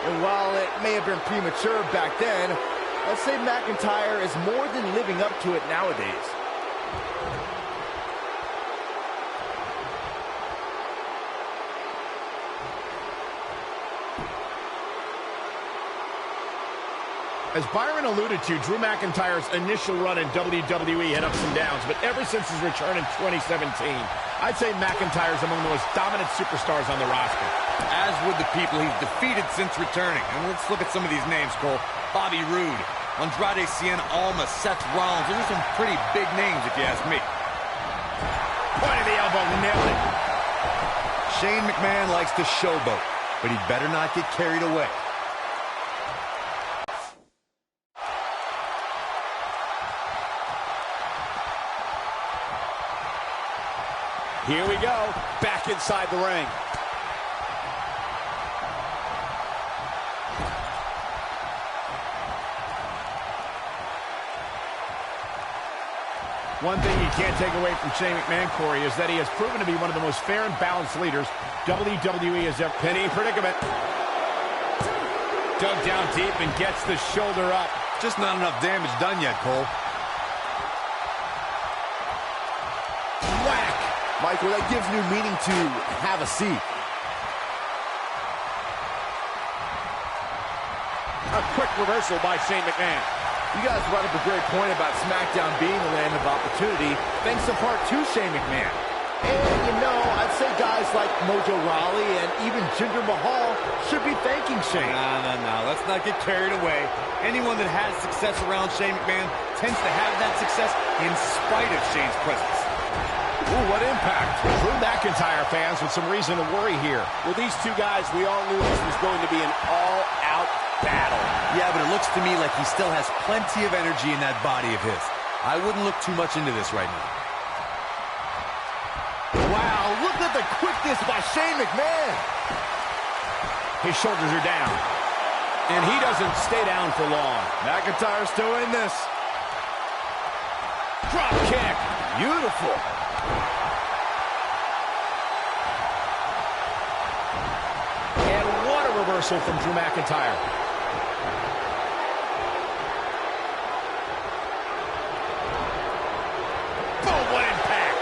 And while it may have been premature back then, I'd say McIntyre is more than living up to it nowadays. As Byron alluded to, Drew McIntyre's initial run in WWE had ups and downs, but ever since his return in 2017, I'd say McIntyre's among the most dominant superstars on the roster. As would the people he's defeated since returning. And let's look at some of these names, Cole. Bobby Roode, Andrade Cien Almas, Seth Rollins. Those are some pretty big names, if you ask me. Point of the elbow, nailed it. Shane McMahon likes to showboat, but he'd better not get carried away. Here we go, back inside the ring. One thing you can't take away from Shane McMahon, Corey, is that he has proven to be one of the most fair and balanced leaders WWE has ever. Penny predicament. Dug down deep and gets the shoulder up. Just not enough damage done yet, Cole. Whack! Michael, that gives new meaning to have a seat. A quick reversal by Shane McMahon. You guys brought up a great point about SmackDown being the land of opportunity, thanks in part to Shane McMahon. And, you know, I'd say guys like Mojo Rawley and even Jinder Mahal should be thanking Shane. No. Let's not get carried away. Anyone that has success around Shane McMahon tends to have that success in spite of Shane's presence. Ooh, what impact. Drew McIntyre fans with some reason to worry here. Well, these two guys, we all knew this was going to be an all-out battle. Yeah, but it looks to me like he still has plenty of energy in that body of his. I wouldn't look too much into this right now. Wow, look at the quickness by Shane McMahon. His shoulders are down. And he doesn't stay down for long. McIntyre's still in this. Drop kick. Beautiful. And what a reversal from Drew McIntyre. Boom, what impact.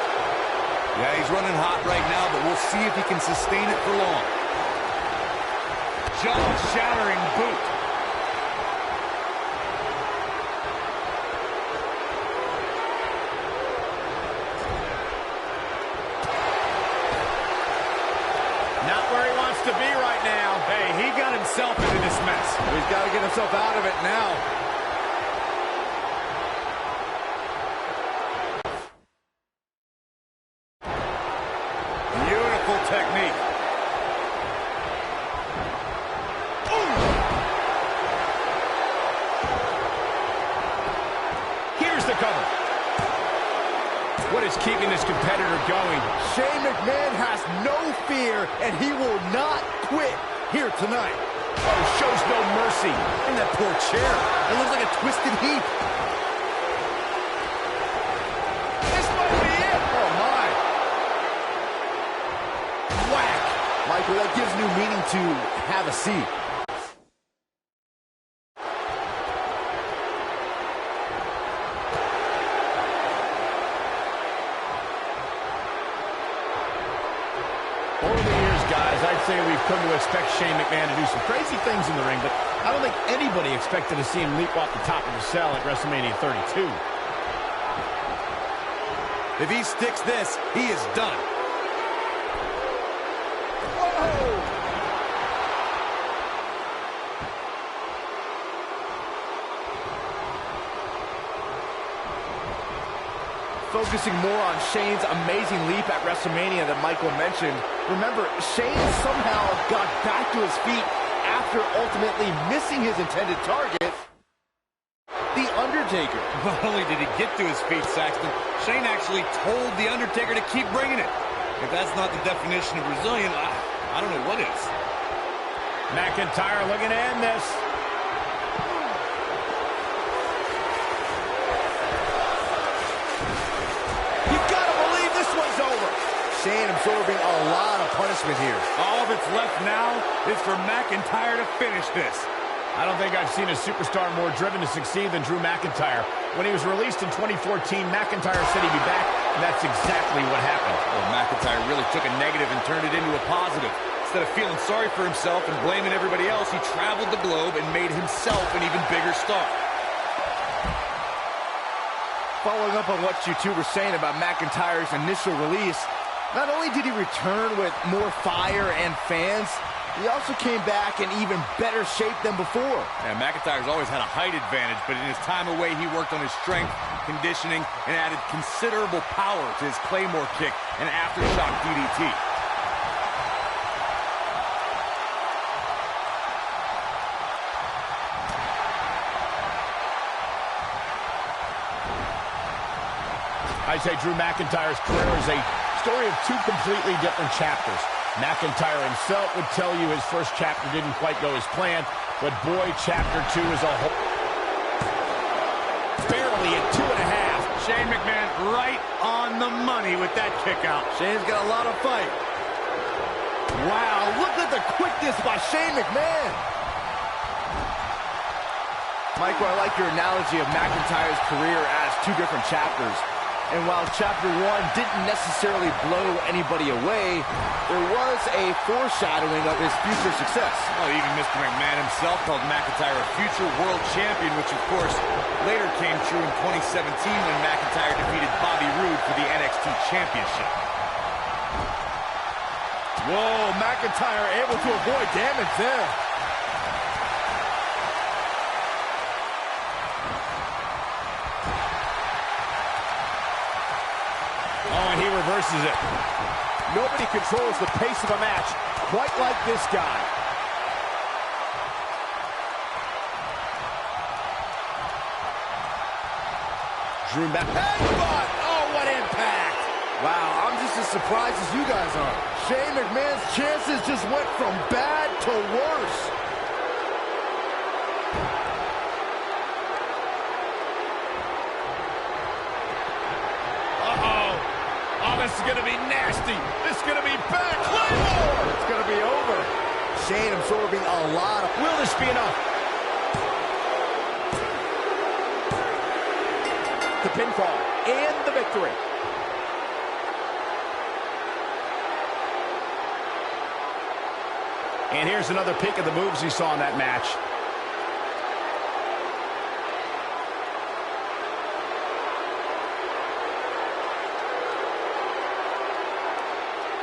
Yeah, he's running hot right now, but we'll see if he can sustain it for long. Jaw-shattering boot. Not where he wants to be right now. Hey, he got himself into this mess. He's got to get himself out of it now. Beautiful technique. Here's the cover. What is keeping this competitor going? Shane McMahon has no fear, and he will not quit here tonight. Oh, shows no mercy. And that poor chair. It looks like a twisted heap. This might be it. Oh, my. Whack. Michael, that gives new meaning to have a seat. Over the years, guys, I'd say we've come to expect Shane McMahon to do some crazy things in the ring, but I don't think anybody expected to see him leap off the top of the cell at WrestleMania 32. If he sticks this, he is done. Focusing more on Shane's amazing leap at WrestleMania that Michael mentioned. Remember, Shane somehow got back to his feet after ultimately missing his intended target, The Undertaker. Not only did he get to his feet, Saxton, Shane actually told The Undertaker to keep bringing it. If that's not the definition of resilient, I don't know what is. McIntyre looking to end this. He Shane absorbing a lot of punishment here. All that's left now is for McIntyre to finish this. I don't think I've seen a superstar more driven to succeed than Drew McIntyre. When he was released in 2014, McIntyre said he'd be back, and that's exactly what happened. Well, McIntyre really took a negative and turned it into a positive. Instead of feeling sorry for himself and blaming everybody else, he traveled the globe and made himself an even bigger star. Following up on what you two were saying about McIntyre's initial release, not only did he return with more fire and fans, he also came back in even better shape than before. Yeah, McIntyre's always had a height advantage, but in his time away, he worked on his strength, conditioning, and added considerable power to his Claymore kick and aftershock DDT. I say Drew McIntyre's career is a story of two completely different chapters. McIntyre himself would tell you his first chapter didn't quite go as planned, but boy, chapter 2 is a whole... Barely at 2.5. Shane McMahon right on the money with that kick out. Shane's got a lot of fight. Wow, look at the quickness by Shane McMahon. Michael, I like your analogy of McIntyre's career as two different chapters. And while Chapter 1 didn't necessarily blow anybody away, there was a foreshadowing of his future success. Well, even Mr. McMahon himself called McIntyre a future world champion, which, of course, later came true in 2017 when McIntyre defeated Bobby Roode for the NXT Championship. Whoa, McIntyre able to avoid damage there. Oh, and he reverses it. Nobody controls the pace of a match quite like this guy. Drew McIntyre. Oh, what impact! Wow, I'm just as surprised as you guys are. Shane McMahon's chances just went from bad to worse. This is going to be nasty. This is going to be bad. Claymore! It's going to be over. Shane absorbing a lot of... Will this be enough? The pinfall and the victory. And here's another peek of the moves you saw in that match.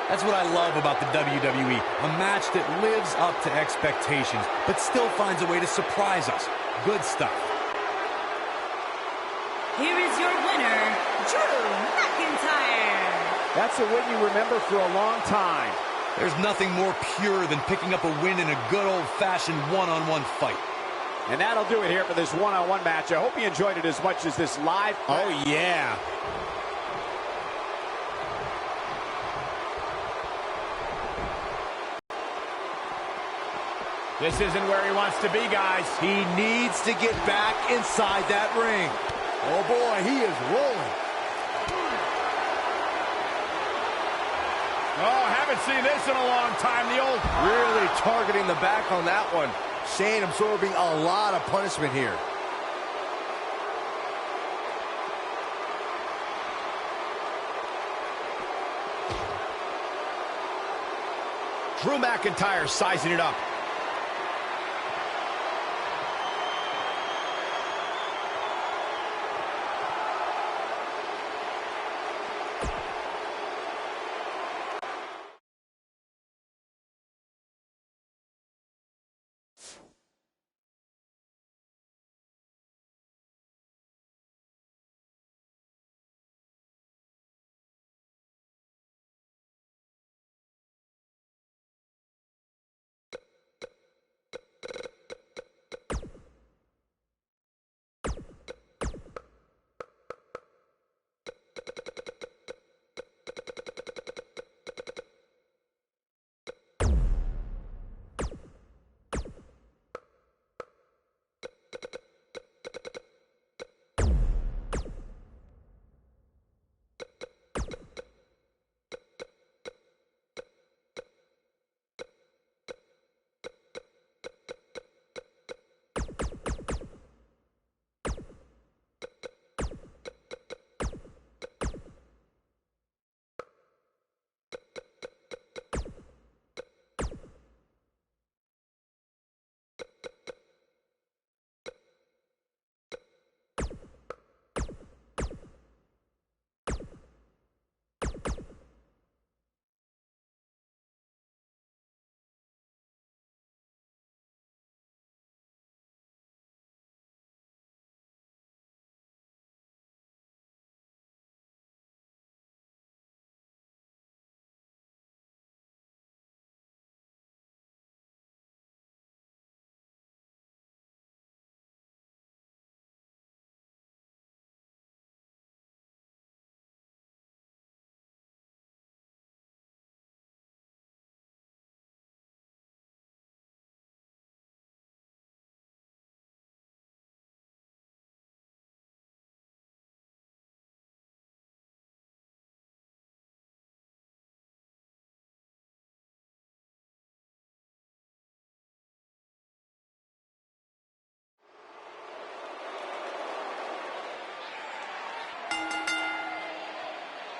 That's what I love about the WWE. A match that lives up to expectations, but still finds a way to surprise us. Good stuff. Here is your winner, Drew McIntyre. That's a win you remember for a long time. There's nothing more pure than picking up a win in a good old-fashioned one-on-one fight. And that'll do it here for this one-on-one match. I hope you enjoyed it as much as this live. Oh, yeah. This isn't where he wants to be, guys. He needs to get back inside that ring. Oh, boy, he is rolling. Oh, haven't seen this in a long time. The old... Really targeting the back on that one. Shane absorbing a lot of punishment here. Drew McIntyre sizing it up.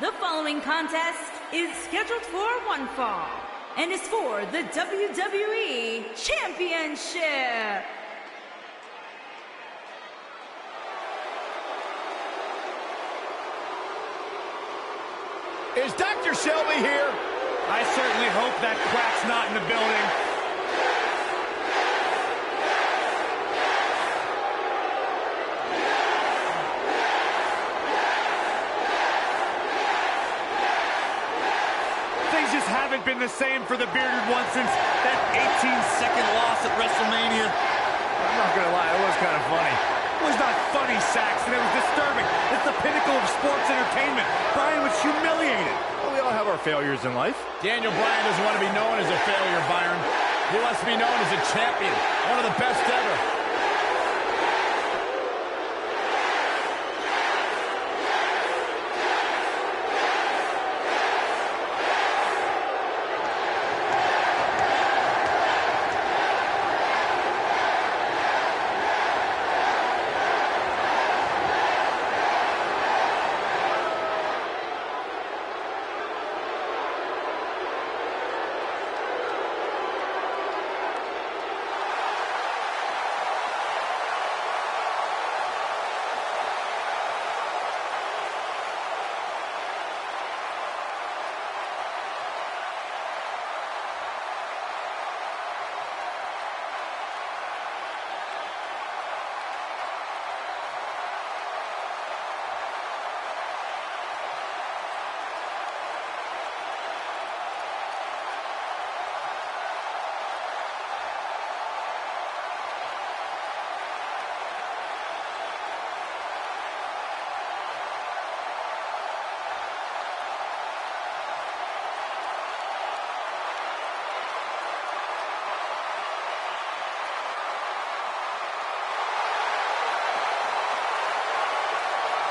The following contest is scheduled for one fall and is for the WWE Championship. Is Dr. Shelby here? I certainly hope that quack's not in the building. Haven't been the same for the bearded one since that 18-second loss at WrestleMania. I'm not gonna lie, it was kind of funny. It was not funny, Saxton. It was disturbing. It's the pinnacle of sports entertainment. Bryan was humiliated. Well, we all have our failures in life. Daniel Bryan doesn't want to be known as a failure, Byron. He wants to be known as a champion, one of the best ever.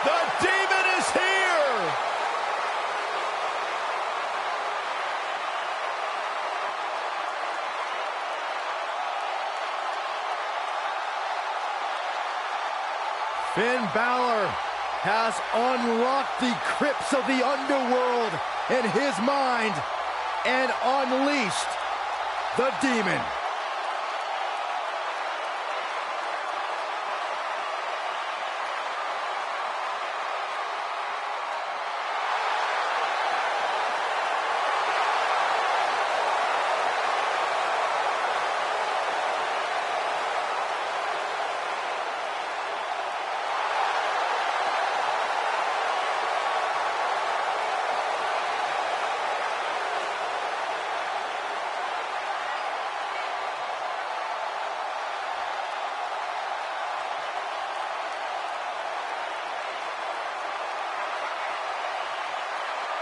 The Demon is here! Finn Balor has unlocked the crypts of the underworld in his mind and unleashed the Demon.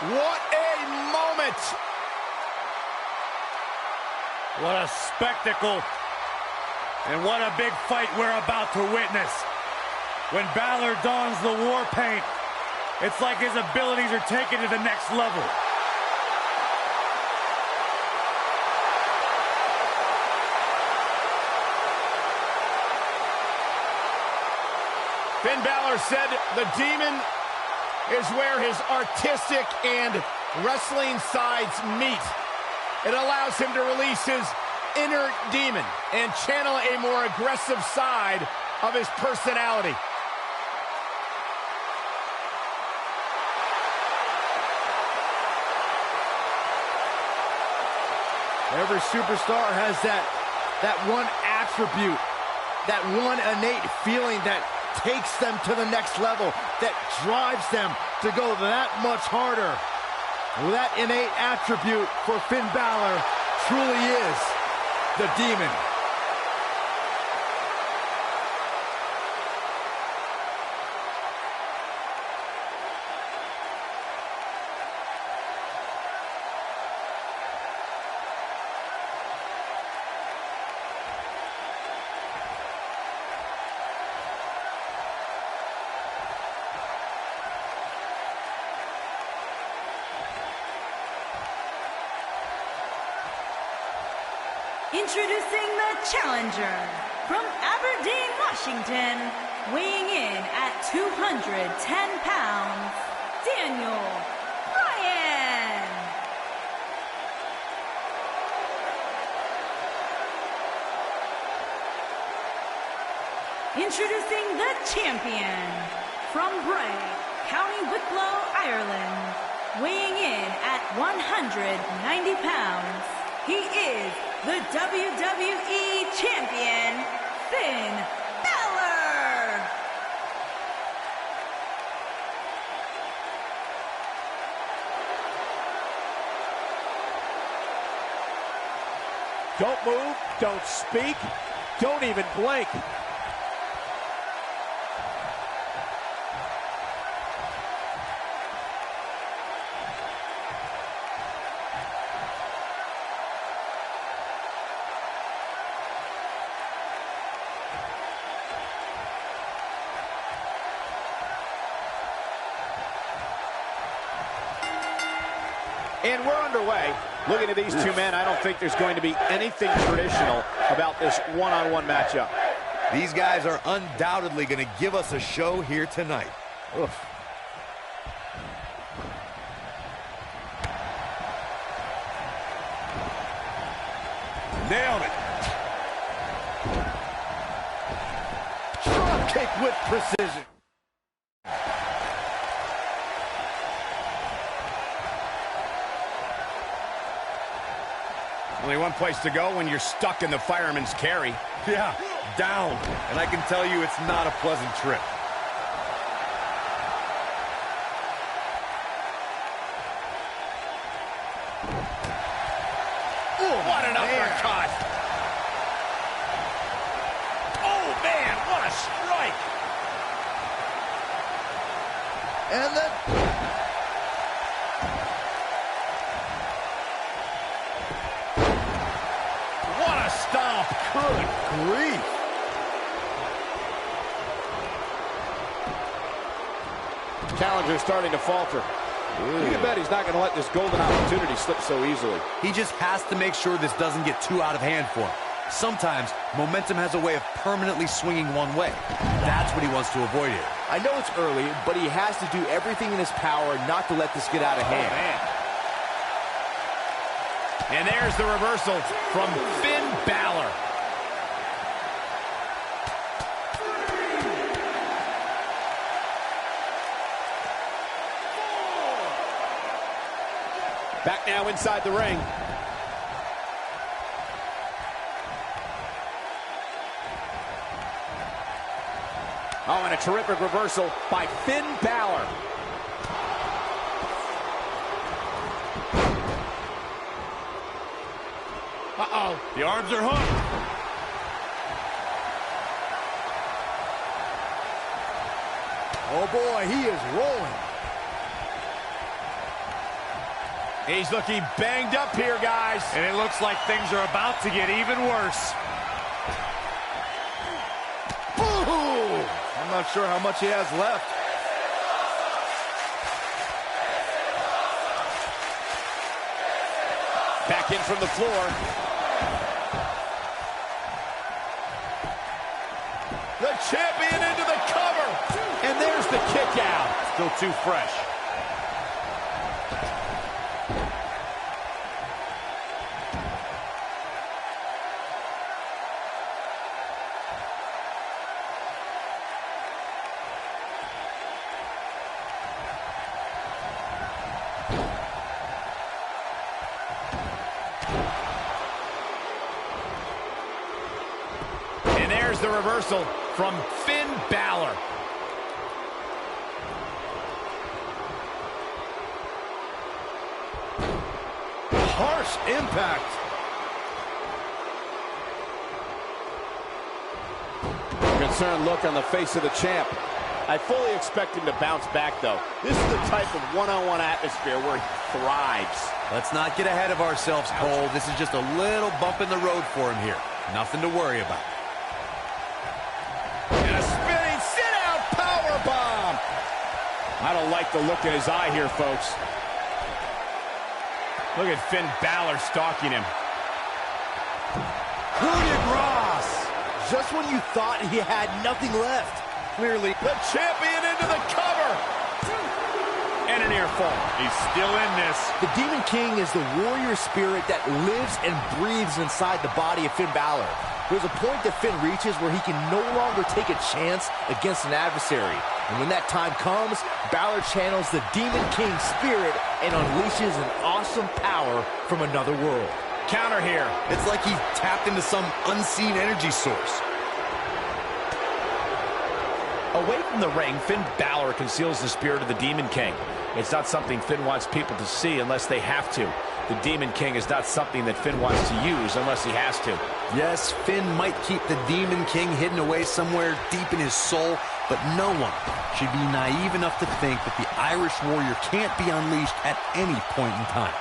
What a moment! What a spectacle. And what a big fight we're about to witness. When Balor dons the war paint, it's like his abilities are taken to the next level. Finn Balor said the Demon is where his artistic and wrestling sides meet. It allows him to release his inner demon and channel a more aggressive side of his personality. Every superstar has that one attribute, that one innate feeling that takes them to the next level, that drives them to go that much harder. Well, that innate attribute for Finn Balor truly is the demon. Introducing the challenger from Aberdeen, Washington, weighing in at 210 pounds, Daniel Bryan. Introducing the champion from Bray, County Wicklow, Ireland, weighing in at 190 pounds, he is the WWE Champion, Finn Balor! Don't move, don't speak, don't even blink. And we're underway. Looking at these two men, I don't think there's going to be anything traditional about this one-on-one matchup. These guys are undoubtedly going to give us a show here tonight. Oof. Nailed it. Drop kick with precision. Only one place to go when you're stuck in the fireman's carry. Yeah, down. And I can tell you it's not a pleasant trip. Ooh, what an uppercut! Oh, man, what a strike! And then... What a stomp! good grief. Challenger's starting to falter. You can bet he's not going to let this golden opportunity slip so easily. He just has to make sure this doesn't get too out of hand for him. Sometimes, momentum has a way of permanently swinging one way. That's what he wants to avoid here. I know it's early, but he has to do everything in his power not to let this get out of hand. And there's the reversal from Finn Balor. Back now inside the ring. Oh, and a terrific reversal by Finn Balor. Uh-oh, the arms are hooked. Oh boy, he is rolling. He's looking banged up here, guys. And it looks like things are about to get even worse. Ooh, I'm not sure how much he has left. Back in from the floor. The champion into the cover. And there's the kick out. Still too fresh. There's the reversal from Finn Balor. Harsh impact. Concerned look on the face of the champ. I fully expect him to bounce back, though. This is the type of one-on-one atmosphere where he thrives. Let's not get ahead of ourselves, Cole. This is just a little bump in the road for him here. Nothing to worry about. And a spinning sit-out powerbomb. I don't like the look in his eye here, folks. Look at Finn Balor stalking him. Coup de grace. Just when you thought he had nothing left. Clearly, the champion into the cover. And an ear fall. He's still in this. The Demon King is the warrior spirit that lives and breathes inside the body of Finn Balor. There's a point that Finn reaches where he can no longer take a chance against an adversary. And when that time comes, Balor channels the Demon King spirit and unleashes an awesome power from another world. Counter here. It's like he tapped into some unseen energy source. Away from the ring, Finn Balor conceals the spirit of the Demon King. It's not something Finn wants people to see unless they have to. The Demon King is not something that Finn wants to use unless he has to. Yes, Finn might keep the Demon King hidden away somewhere deep in his soul, but no one should be naive enough to think that the Irish Warrior can't be unleashed at any point in time.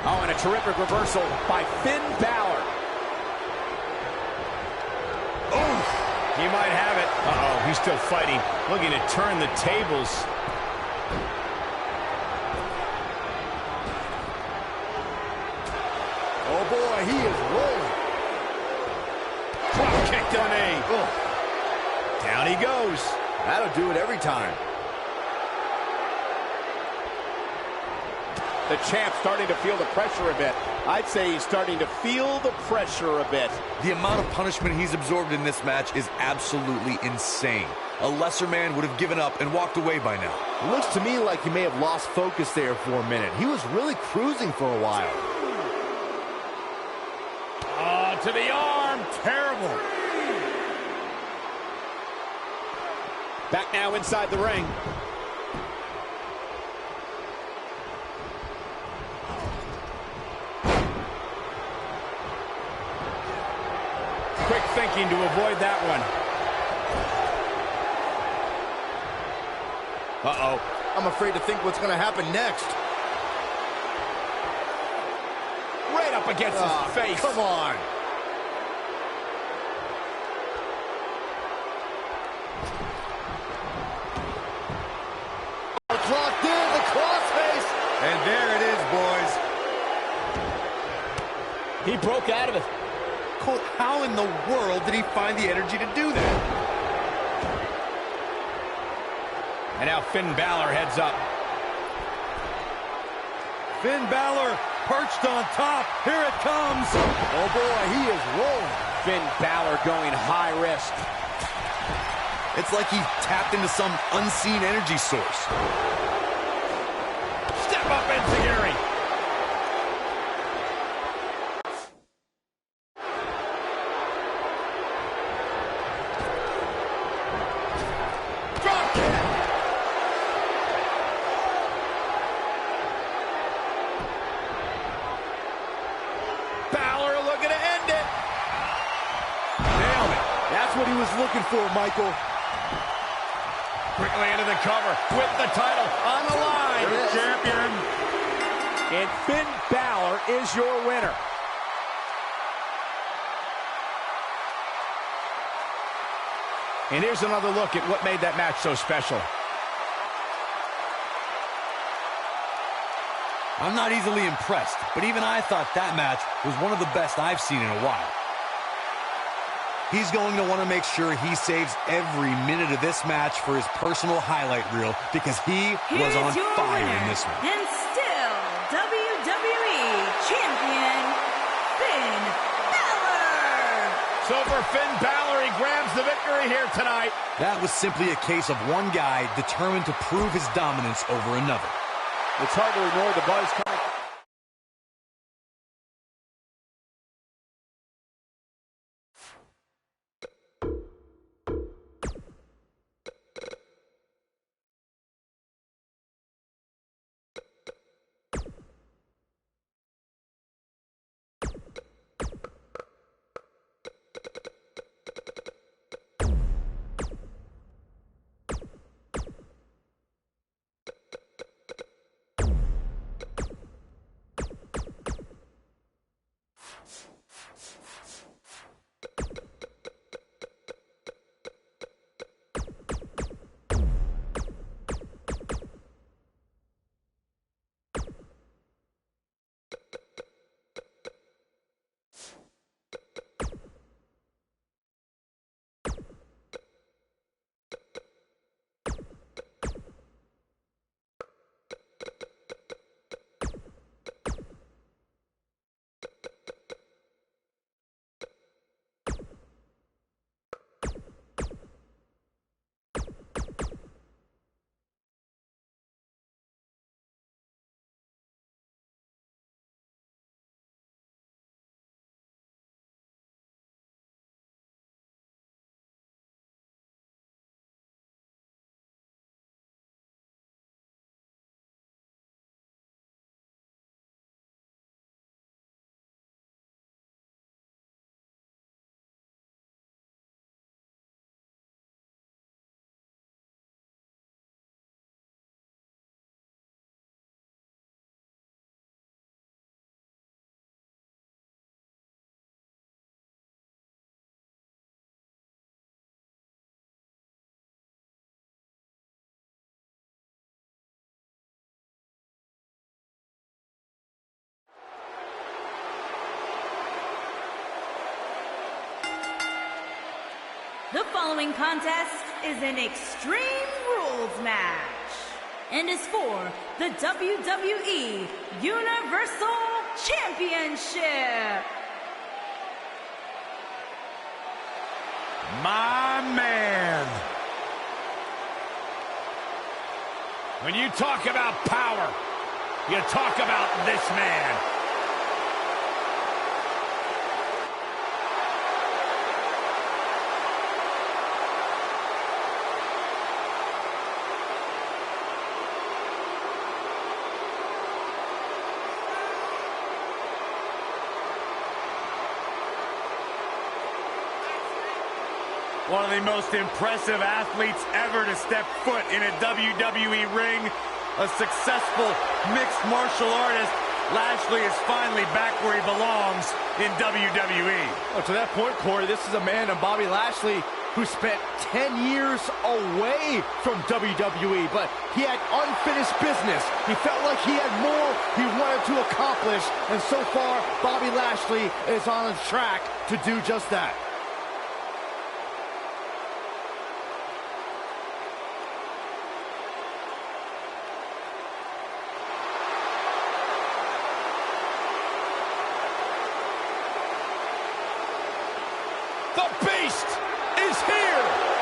Oh, and a terrific reversal by Finn Balor. Oh, he might have it. Uh-oh, he's still fighting, looking to turn the tables. Oh boy, he is rolling. Drop kick to the knee. Oh. Down he goes. That'll do it every time. The champ starting to feel the pressure a bit. I'd say he's starting to feel the pressure a bit. The amount of punishment he's absorbed in this match is absolutely insane. A lesser man would have given up and walked away by now. It looks to me like he may have lost focus there for a minute. He was really cruising for a while. Oh, to the arm. Terrible. Back now inside the ring. Quick thinking to avoid that one. Uh-oh. I'm afraid to think what's going to happen next. Right up against his face. Come on. It's locked in, the crossface. And there it is, boys. He broke out of it. Cole, how in the world did he find the energy to do that? And now Finn Balor heads up. Finn Balor perched on top. Here it comes. Oh boy, he is rolling. Finn Balor going high risk. It's like he tapped into some unseen energy source. Step up, Enziguri. That's what he was looking for, Michael. Quickly into the cover with the title on the line. Champion. And Finn Balor is your winner. And here's another look at what made that match so special. I'm not easily impressed, but even I thought that match was one of the best I've seen in a while. He's going to want to make sure he saves every minute of this match for his personal highlight reel because he was on fire in this one. And still WWE Champion, Finn Balor. So for Finn Balor, he grabs the victory here tonight. That was simply a case of one guy determined to prove his dominance over another. It's hard to ignore the buzz coming. The following contest is an Extreme Rules match and is for the WWE Universal Championship. My man. When you talk about power, you talk about this man. One of the most impressive athletes ever to step foot in a WWE ring. A successful mixed martial artist. Lashley is finally back where he belongs in WWE. Well, to that point, Corey, this is a man of Bobby Lashley who spent 10 years away from WWE, but he had unfinished business. He felt like he had more he wanted to accomplish, and so far, Bobby Lashley is on a track to do just that. The Beast is here!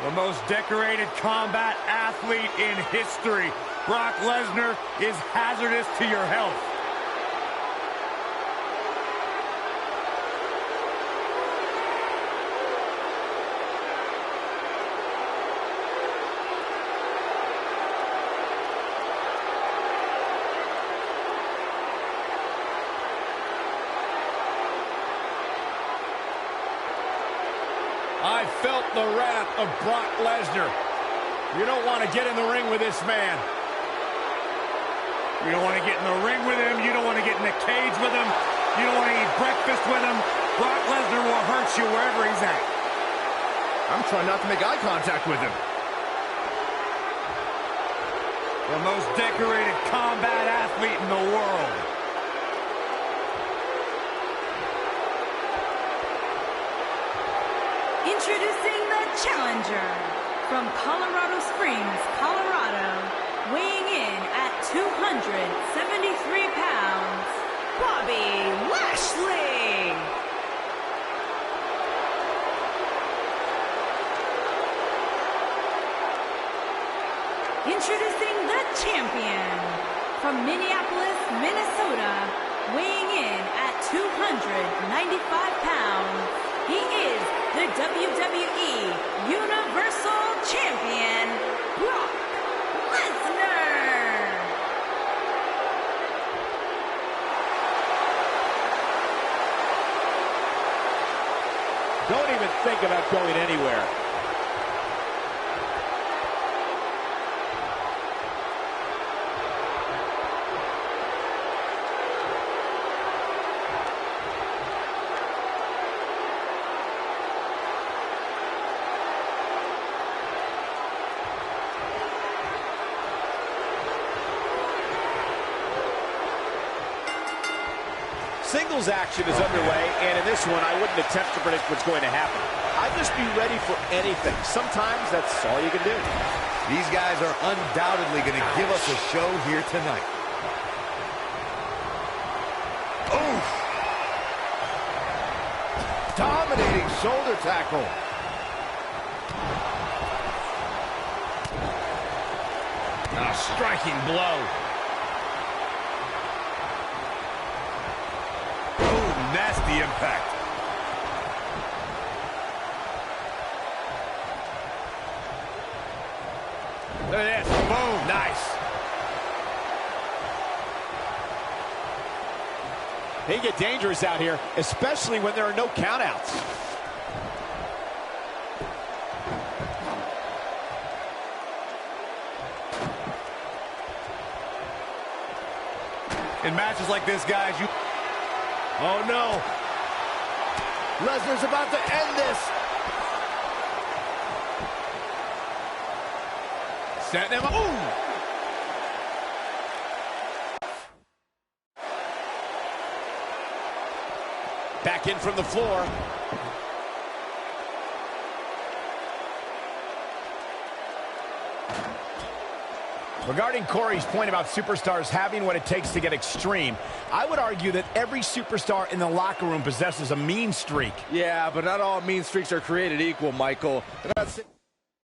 The most decorated combat athlete in history. Brock Lesnar is hazardous to your health. I felt the wrath of Brock Lesnar. You don't want to get in the ring with this man. You don't want to get in the ring with him. You don't want to get in the cage with him. You don't want to eat breakfast with him. Brock Lesnar will hurt you wherever he's at. I'm trying not to make eye contact with him. The most decorated combat athlete in the world. Introducing the challenger from Colorado Springs, Colorado, weighing in at 273 pounds, Bobby Lashley. Introducing the champion from Minneapolis, Minnesota, weighing in at 295 pounds. He is the WWE Universal Champion, Brock Lesnar. Don't even think about going anywhere. Singles action is underway, and in this one, I wouldn't attempt to predict what's going to happen. I'd just be ready for anything. Sometimes that's all you can do. These guys are undoubtedly going to give us a show here tonight. Oof! Dominating shoulder tackle. A striking blow. Nasty impact. Look at this. Boom. Nice. They get dangerous out here, especially when there are no countouts. In matches like this, guys, Oh, no. Lesnar's about to end this. Setting him up. Ooh. Back in from the floor. Regarding Corey's point about superstars having what it takes to get extreme, I would argue that every superstar in the locker room possesses a mean streak. Yeah, but not all mean streaks are created equal, Michael.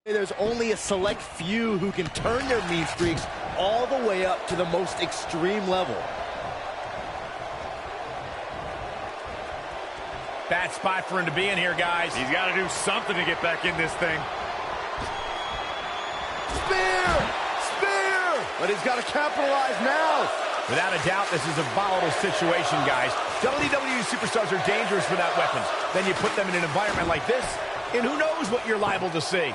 There's only a select few who can turn their mean streaks all the way up to the most extreme level. Bad spot for him to be in here, guys. he's got to do something to get back in this thing. Spear! But he's got to capitalize now. Without a doubt, this is a volatile situation, guys. WWE superstars are dangerous without weapons. Then you put them in an environment like this, and who knows what you're liable to see.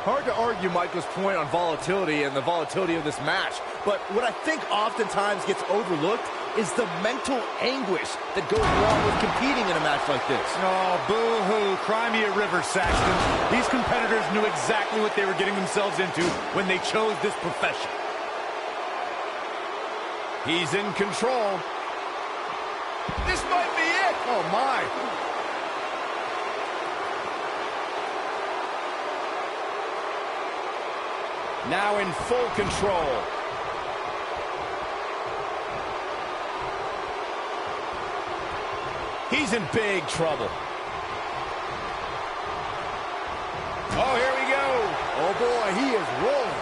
Hard to argue Michael's point on volatility and the volatility of this match, but what I think oftentimes gets overlooked is the mental anguish that goes along with competing in a match like this. Oh, boo-hoo. Cry me a river, Saxton. These competitors knew exactly what they were getting themselves into when they chose this profession. He's in control. This might be it. Oh, my. Now in full control. He's in big trouble. Oh, here we go. Oh, boy, he is rolling.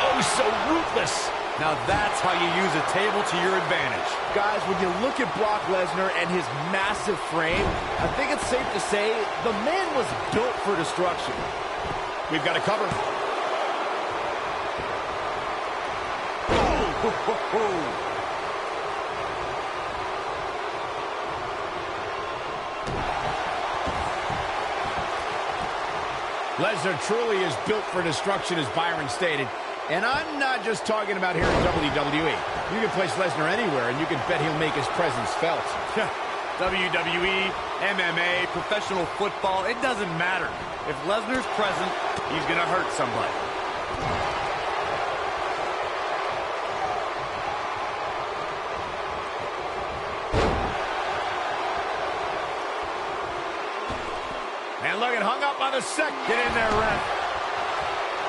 Oh, so ruthless. Now that's how you use a table to your advantage. Guys, when you look at Brock Lesnar and his massive frame, I think it's safe to say the man was built for destruction. We've got to cover. Lesnar truly is built for destruction, as Byron stated. And I'm not just talking about here in WWE. You can place Lesnar anywhere, and you can bet he'll make his presence felt. WWE, MMA, professional football, it doesn't matter. If Lesnar's present, he's going to hurt somebody. And look, it hung up on the second. Get in there, ref.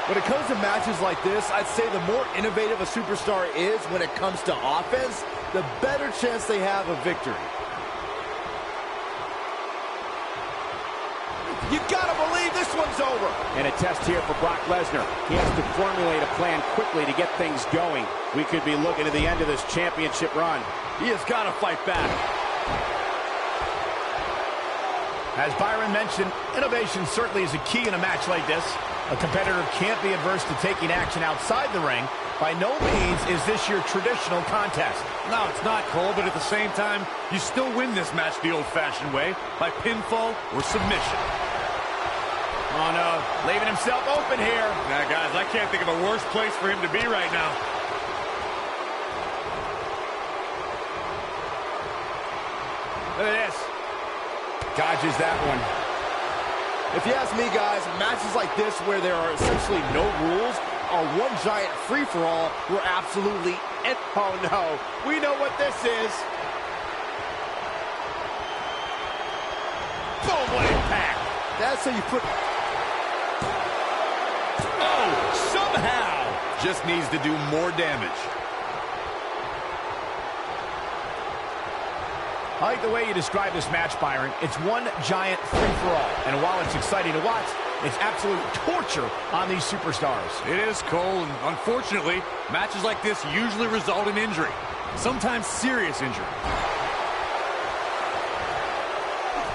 When it comes to matches like this, I'd say the more innovative a superstar is when it comes to offense, the better chance they have of victory. You gotta believe this one's over. And a test here for Brock Lesnar. He has to formulate a plan quickly to get things going. We could be looking at the end of this championship run. He has got to fight back. As Byron mentioned, innovation certainly is a key in a match like this. A competitor can't be averse to taking action outside the ring. By no means is this your traditional contest. No, it's not, Cole, but at the same time, you still win this match the old-fashioned way, by pinfall or submission. Oh, no, leaving himself open here. Now, guys, I can't think of a worse place for him to be right now. Look at this. Dodges that one. If you ask me, guys, matches like this where there are essentially no rules are one giant free-for-all where absolutely... Oh, no. We know what this is. Boom, what impact. That's how you put... Oh, somehow. Just needs to do more damage. I like the way you describe this match, Byron. It's one giant free-for-all. And while it's exciting to watch, it's absolute torture on these superstars. It is, Cole, and unfortunately, matches like this usually result in injury. Sometimes serious injury.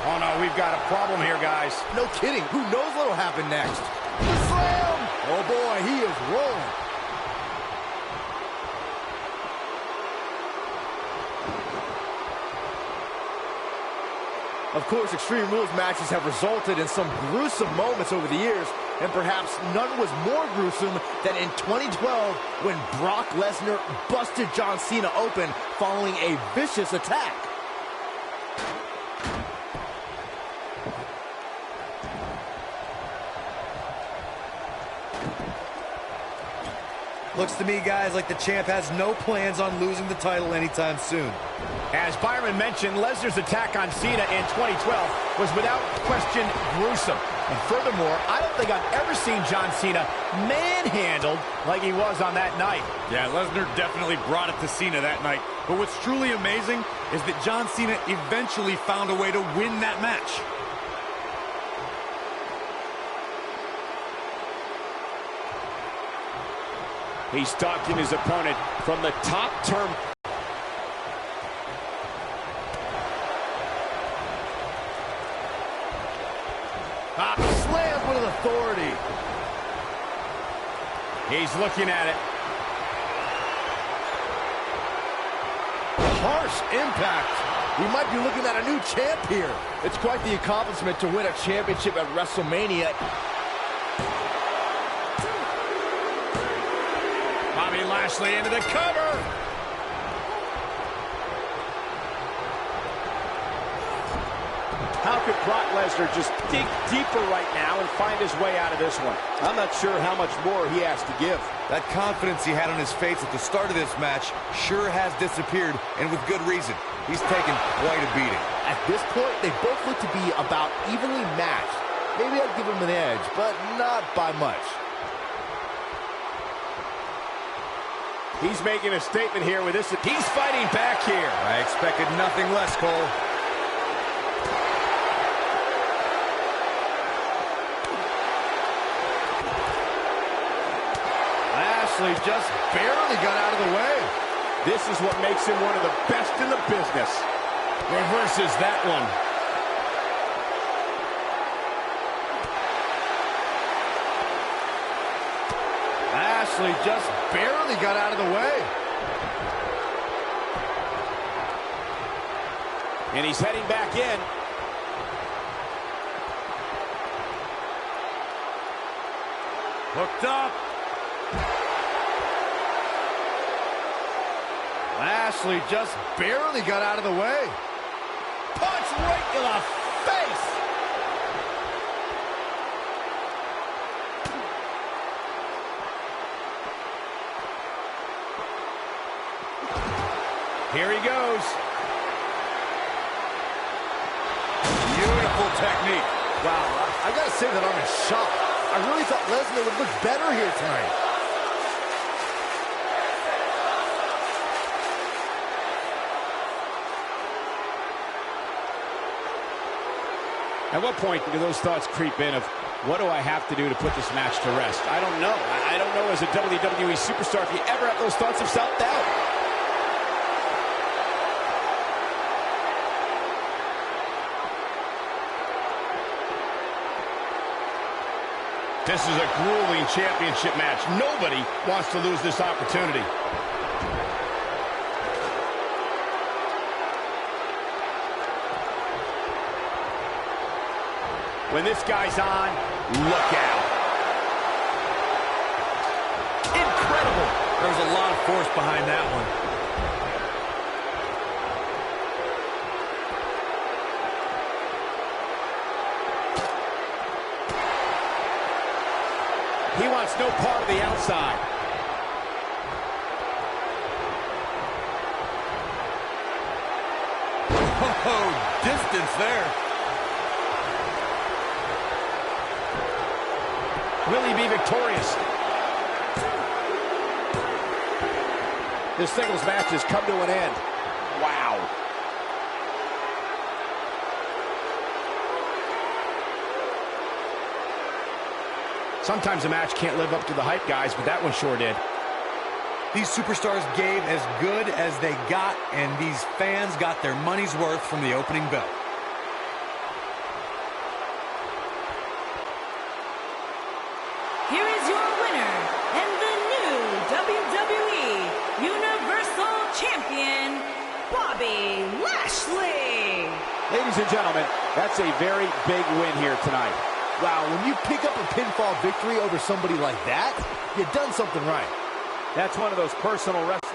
Oh, no, we've got a problem here, guys. No kidding. Who knows what'll happen next? The slam! Oh, boy, he is rolling. Of course, Extreme Rules matches have resulted in some gruesome moments over the years, and perhaps none was more gruesome than in 2012 when Brock Lesnar busted John Cena open following a vicious attack. Looks to me, guys, like the champ has no plans on losing the title anytime soon. As Byron mentioned, Lesnar's attack on Cena in 2012 was without question gruesome. And furthermore, I don't think I've ever seen John Cena manhandled like he was on that night. Yeah, Lesnar definitely brought it to Cena that night. But what's truly amazing is that John Cena eventually found a way to win that match. He's stalking his opponent from the top turn. Slam with authority. He's looking at it. Harsh impact. We might be looking at a new champ here. It's quite the accomplishment to win a championship at WrestleMania. Bobby Lashley into the cover. How could Brock Lesnar just dig deeper right now and find his way out of this one? I'm not sure how much more he has to give. That confidence he had on his face at the start of this match sure has disappeared, and with good reason. He's taken quite a beating. At this point, they both look to be about evenly matched. Maybe I'd give him an edge, but not by much. He's making a statement here with this. He's fighting back here. I expected nothing less, Cole. Lashley just barely got out of the way. This is what makes him one of the best in the business. Reverses that one. Lashley just barely got out of the way. And he's heading back in. Hooked up. Lashley just barely got out of the way. Punch right to the face. Here he goes. Beautiful technique. Wow, I gotta say that I'm in shock. I really thought Lesnar would look better here tonight. At what point do those thoughts creep in of, what do I have to do to put this match to rest? I don't know. I don't know as a WWE superstar if you ever have those thoughts of self-doubt. This is a grueling championship match. Nobody wants to lose this opportunity. When this guy's on, look out. Incredible. There was a lot of force behind that one. He wants no part of the outside. Oh, distance there. Will he be victorious? This singles match has come to an end. Wow. Sometimes a match can't live up to the hype, guys, but that one sure did. These superstars gave as good as they got, and these fans got their money's worth from the opening bell. Here is your winner and the new WWE Universal Champion, Bobby Lashley. Ladies and gentlemen, that's a very big win here tonight. Wow, when you pick up a pinfall victory over somebody like that, you've done something right. That's one of those personal wrestling